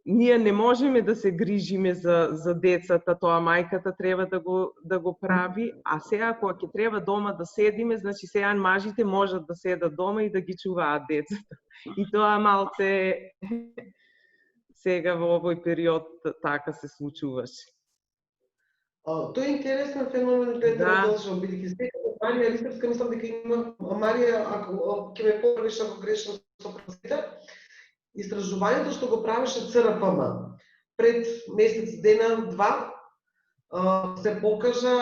ние не можеме да се грижиме за децата, тоа мајката треба да го прави, а сега кога ќе треба дома да седиме, значи сега мажите можат да седат дома и да ги чуваат децата. И тоа малце сега во овој период така се случуваше. Тоа е интересен феномен, Петра Делчево, бидејќи сега Марија Лисевска, мислам дека има Марија, ако ќе ме поправиш ако грешно со процесите. Истражувањето што го правеше ЦРПМ пред месец дена, два, се покажа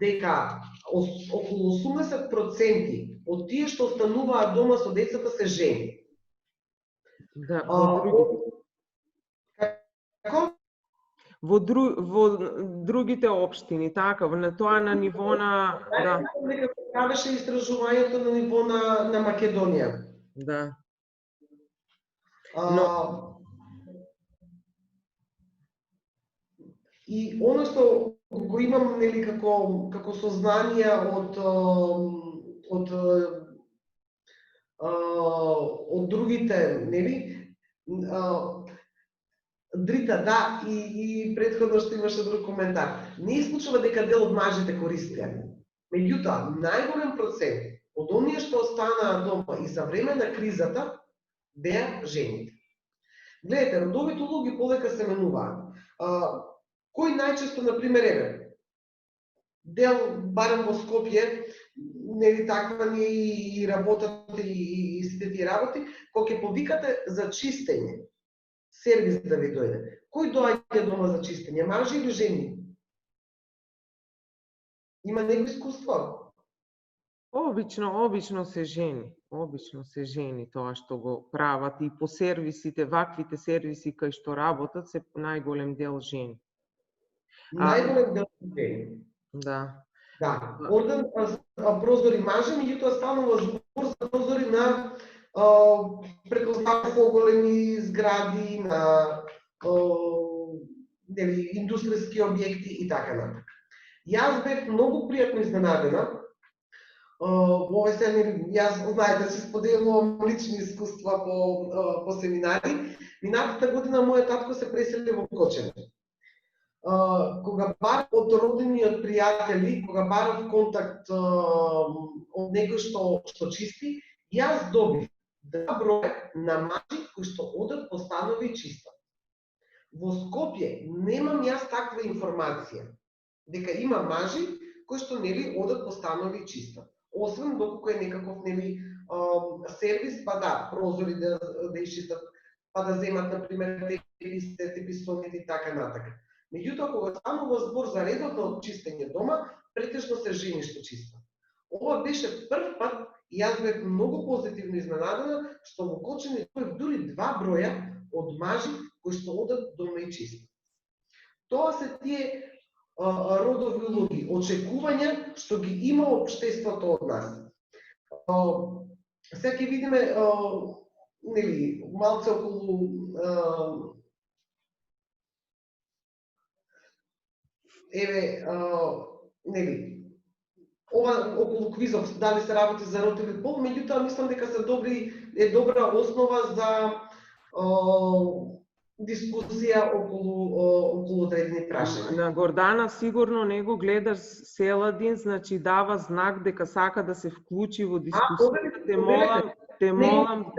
дека околу 80% од тие што остануваат дома со децата се жени. Да, во другите општини, така, на тоа на ниво на... Да. Дека се правеше истражувањето на ниво на Македонија. Да. И оно што го имам, нели, како сознание од другите, нели, Дрита, да, и претходно што имаше друг коментар. Не исклучува дека дел од мажите користеа. Меѓутоа, најголем процент од оние што останаа дома и за време на кризата беа жените. Гледате, родовите улоги полека се менуваат. Кој најчесто, например, дел, барем во Скопје, нели таква ни и работата и сите тие работи, кога ќе повикате за чистење, сервис да ви дојде, кој доаѓа дома за чистење, мажи или жени? Има некој искуство? Обично се жени. Обично се жени тоа што го прават и по сервисите, ваквите сервиси кај што работат, се најголем дел жени. Најголем дел жени. Да. Да, орден прозори мажи, меѓутоа станува збор за прозори на предпоставка големи згради, на индустријски објекти и така натаму. Јас бев многу пријатно изненадена. Овој се, јас, знаете, се споделувам лични искуства по семинари. Минатата година мојот татко се пресели во Кочене. Кога барав од роднини, од пријатели, кога барав контакт од некој што чисти, јас добив 2 броја на мажи кои што одат по станови и чистат. Во Скопје немам јас таква информација, дека има мажи кои што, нели, одат по станови и чистат. Освен доколку е некаков, нели, сервис, па да, прозори да изчистат, па да земат, например, теписоните и така натака. Меѓутоа, кога станува збор за редовно чистење дома, претежно се жени што чистат. Ова беше прв пат и јас бев многу позитивно изненадена што во Кочене имаме дури 2 броја од мажи кои што одат дома и чистат. Тоа се тие родови улоги, очекувања што ги има општеството од нас. Сега ќе видиме, нели, малце околу нели, ова околу квизов, дали се работи за род или пол, меѓутоа мислам дека е добра основа за дискусија околу одредени прашања. На Гордана сигурно не го гледаш Селадин, значи дава знак дека сака да се вклучи во дискусијата. Те молам.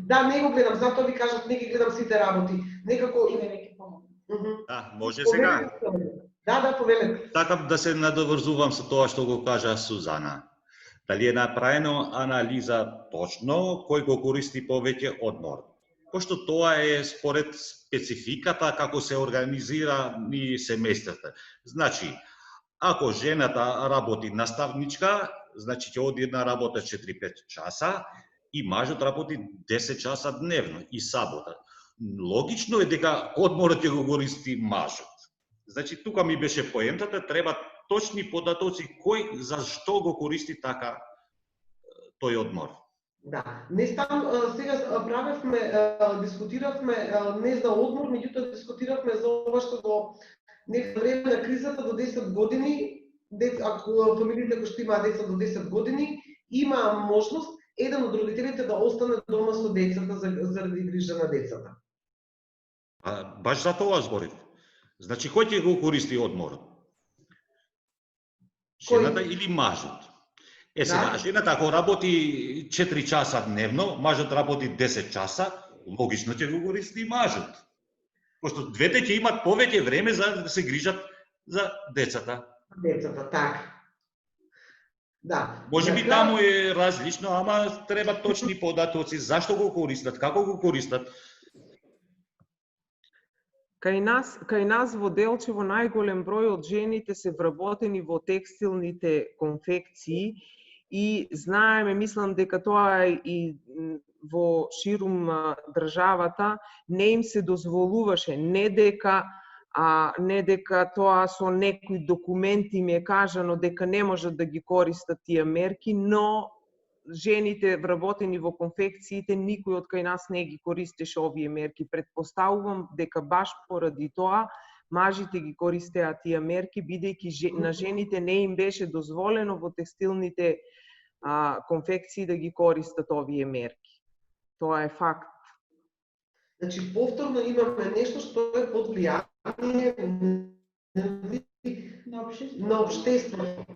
Да, не го гледам, затоа ви кажав, не ги гледам сите работи. Некако Да, може сега. Да, повелете. Сакам да се надоврзувам со тоа што го кажа Сузана. Дали е направено анализа точно кој го користи повеќе одмор? Пошто тоа е според спецификата како се организира ни семејствата. Значи, ако жената работи наставничка, значи ќе оди на работа 4-5 часа и мажот работи 10 часа дневно и сабота. Логично е дека одморот ќе го користи мажот. Значи, тука ми беше поентата, треба точни податоци кој за што го користи така тој одмор. Да, не стан, сега правевме, дискутиравме не за одмор, меѓутоа дискутиравме за ова што до некој време на кризата до 10 години, ако фамилиите кои што имаат деца до 10 години, има можност еден од родителите да остане дома со децата заради грижа на децата. Баш за тоа зборив. Значи, кој ќе го користи одморот? Жената или мажот? Сега, жената ако работи 4 часа дневно, мажот работи 10 часа, логично ќе го користи мажот. Пошто двете ќе имат повеќе време за да се грижат за децата. Децата, така. Да. Можеби таму е различно, ама треба точни податоци, зашто го користат, како го користат. Кај нас во Делчево најголем број од жените се вработени во текстилните конфекции и знаеме, мислам дека тоа е и во ширум државата, не им се дозволуваше, не дека тоа со некои документи им е кажано дека не можат да ги користат тие мерки, но жените вработени во конфекциите, никој од кај нас не ги користеше овие мерки. Предпоставувам дека баш поради тоа мажите ги користеа тие мерки, бидејќи на жените не им беше дозволено во текстилните конфекции да ги користат овие мерки. Тоа е факт. Значи, повторно имаме нешто што е под влијание на општеството.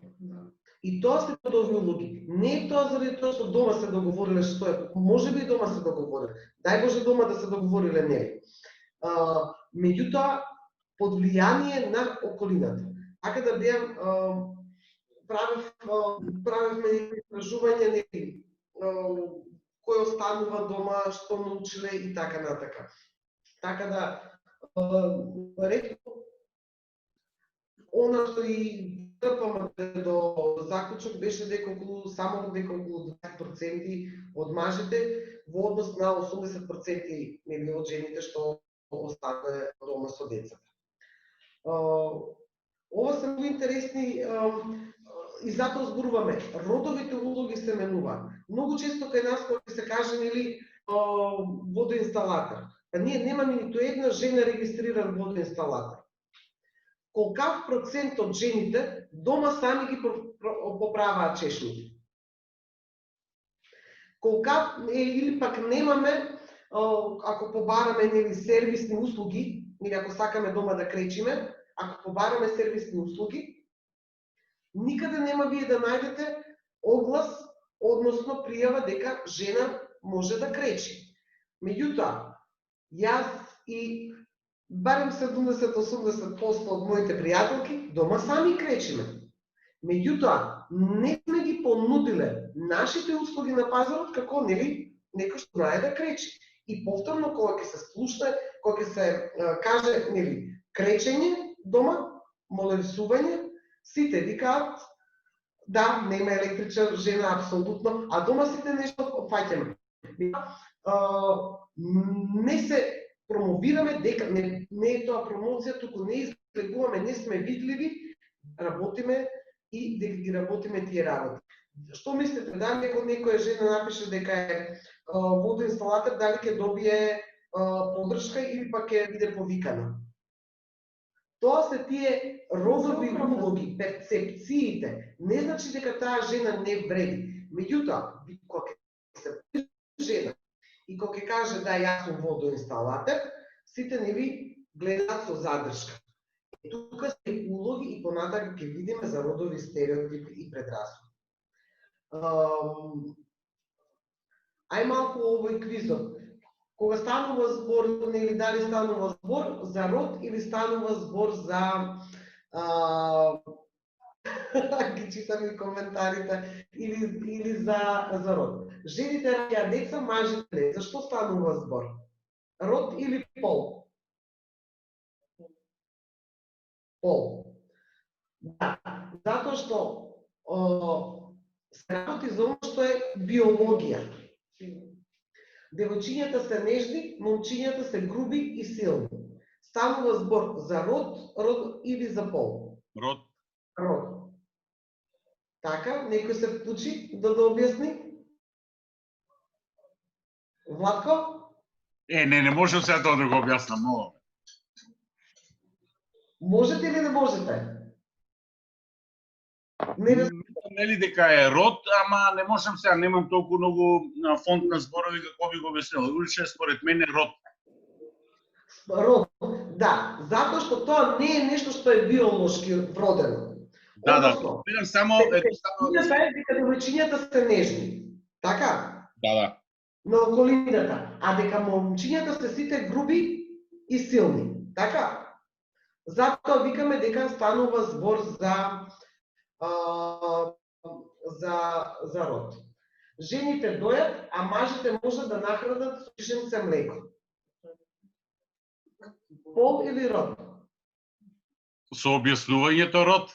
И тоа се подобни улоги. Не е тоа заради тоа што дома се договориле што е. Може би дома се договориле. Дај Боже дома да се договориле, не. Меѓутоа, под влијание на околината. Така да беам, правевме истражување, кој останува дома, што научиле и така натака. Така да, ретко, она што и трпаме до заклучок беше дека само 20% од мажите во однос на 80% нели од жените што останале дома со децата. Ова се многу интересни и затоа зборуваме. Родовите улоги се менуваат. Многу често кај нас кога се каже нели водоинсталатор, па ние немаме ниту една жена регистриран водоинсталатор. Колкав процент од жените дома сами ги поправаат чешмите? Колкав или пак немаме, ако побараме нели сервисни услуги, или ако сакаме дома да кречиме, ако побараме сервисни услуги, никаде нема вие да најдете оглас, односно пријава дека жена може да кречи. Меѓутоа, јас и барем 70-80% од моите пријателки дома сами кречиме. Меѓутоа, не сме ги понудиле нашите услуги на пазарот како нели некој што знае да кречи. И повторно кога ќе се слушне, кога ќе се каже нели кречење дома, молесување, сите викаат да, нема електричар, жена апсолутно, а дома сите нешто фаќаме. Не се промовираме дека не е тоа промоција, туку не излегуваме, не сме видливи, работиме и дека ги работиме тие работи. Што мислите, дали ако некоја жена напише дека е водоинсталатор, дали ќе добие подршка или пак ќе биде повикана? Тоа се тие родови улоги, перцепциите. Не значи дека таа жена не вреди. Меѓутоа, кога се жена и кога ќе каже да јас сум водоинсталатор, сите нели гледаат со задршка. Тука се улоги и понатака ќе видиме за родови стереотипи и предрасуди. Ај малку овој квизот. Кога станува збор, нели дали станува збор за род или станува збор за ги читам и коментарите, или за род. Жените раѓаат деца, мажите не. Зашто станува збор? Род или пол? Пол. Да, затоа што се работи за оно што е биологија. Девојчињата се нежни, момчињата се груби и силни. Станува збор за род или за пол? Род. Род. Така, некој се вклучи да објасни? Владко? Не можам сега тоа да го објаснам, но... Можете или не можете? Нели дека е род, ама не можам сега, немам толку многу фонд на зборови како би го објаснил. Уличе според мене род. Род, да, затоа што тоа не е нешто што е биолошки вродено. Да, бидам само едноставно... Дека девојчињата се нежни, така? Да. На околината, а дека момчињата се сите груби и силни, така? Затоа викаме дека станува збор за род. Жените дојат, а мажите можат да нахранат со шишенце млеко. Пол или род? Со објаснувањето род?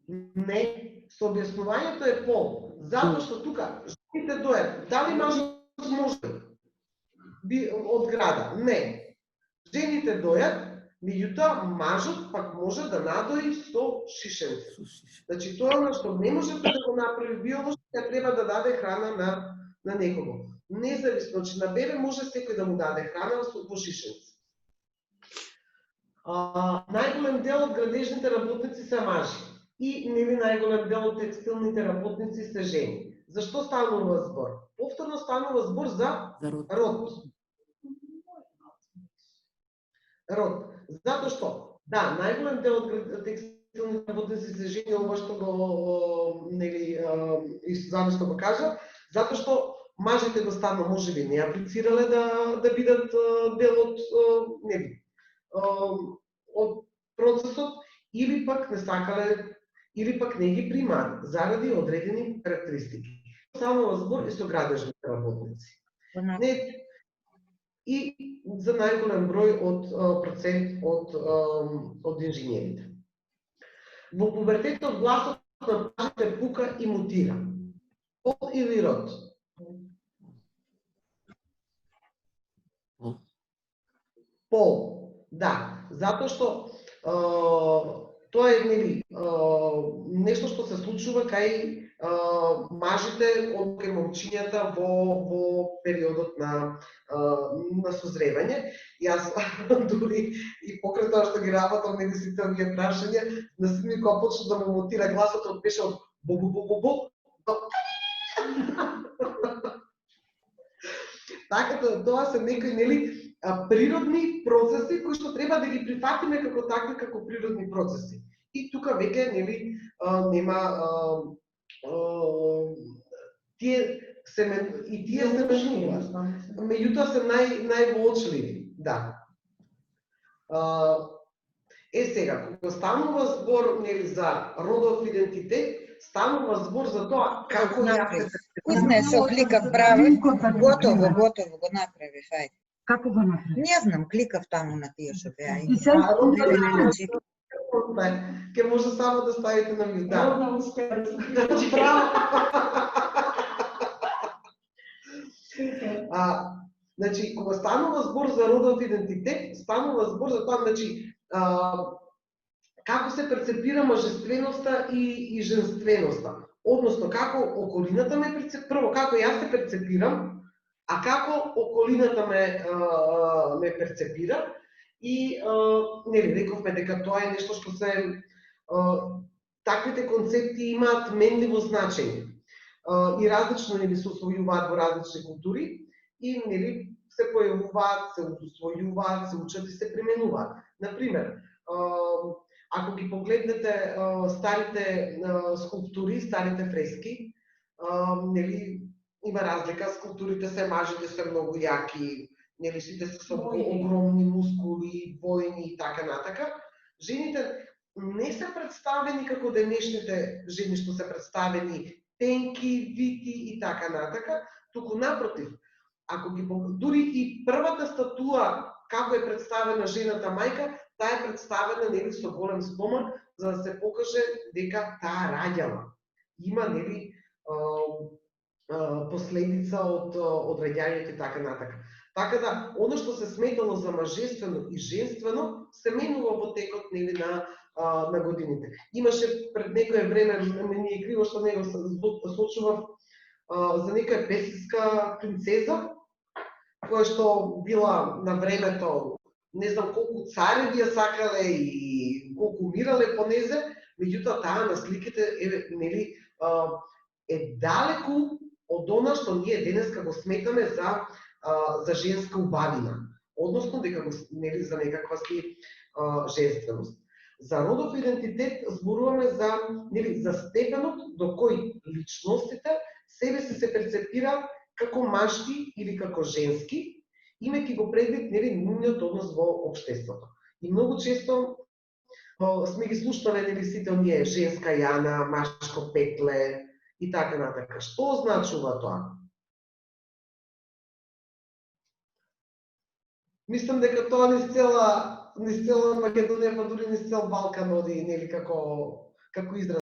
Не, со објаснувањето е пол. Затоа што тука жените дојат. Дали мажот може би од града? Не. Жените дојат, меѓутоа мажот пак може да надои со шишенце. Значи тоа е што не можете да го направи биолошки, треба да даде храна на некого. Независно, че на бебе може секој да му даде храна во шишенце. Најголем дел од градежните работници се мажи и нели најголем дел од текстилните работници се жени. Зашто станува збор? Повторно станува збор за род. Род. Затоа што, да, најголем дел од текстилните работници се жени, ова што го нели зашто го кажа, затоа што мажите доставно можеби не аплицирале да бидат дел од нели од процесот, или пак не сакале, или пак не ги примаат заради одредени карактеристики. Станува збор и со градежните работници. И за најголем број од процент од инженерите. Во пубертетот гласот на мажите пука и мутира. Пол или род? Пол, да. Затоа што тоа е нели нешто што се случува кај мажите од кај момчињата во периодот на созревање. Јас дури и покрај тоа што ги работам нели сите овие прашања, на син ми кога почна да му мутира гласот беше од бу. Така тоа се некои нели природни процеси кои што треба да ги прифатиме како такви, како природни процеси. И тука веќе нели нема тие се менуваат. Меѓутоа се највоочливи, да. Сега, кога станува збор нели за родов идентитет, станува збор за тоа како ја Кузне се кликав прави, готово го направив, ајде. Како го направи? Не знам, кликав таму на тие што беа. И се ке може само да ставите на мјут. Родна успеа. Значи, кога станува збор за родов идентитет, станува збор за тоа, значи, како се перцепира мажественоста и женственоста. Односно, како околината ме перцепира, прво, како јас се перцепирам, а како околината ме перцепира. И нели рековме дека тоа е нешто што се таквите концепти имаат менливо значење. И различно нели се усвојуваат во различни култури и нели се појавуваат, се усвојуваат, се учат и се применуваат. Например, ако ги погледнете старите скулптури, старите фрески, нели има разлика, скулптурите се мажите се многу јаки, нели сите се со огромни мускули, војни и така натака. Жените не се представени како денешните жени што се представени тенки, вити и така натака, туку напротив, ако ги дури и првата статуа како е представена жената мајка, таа е представена нели со голем стомак за да се покаже дека таа раѓала. Има нели последица од раѓањето и така натака. Така да, оно што се сметало за мажествено и женствено се менува во текот нели на годините. Имаше пред некое време, ми е криво што него случува за некоја персиска принцеза, која што била на времето, не знам колку цареви ја сакале и колку умирале по незе, меѓутоа таа на сликите нели е далеку од она што ние денеска го сметаме за женска убавина, односно дека нели за некаква си женственост. За родов идентитет зборуваме за степенот до кој личностите себе се перцепираат како машки или како женски, имајќи го предвид нели нивниот однос во општеството. И многу често Сме ги слушнале нели сите оние женска Јана, машко петле и така натака. Што значува тоа? Мислам дека тоа низ цела Македонија, па дури низ цел Балкан оди, нели како израз.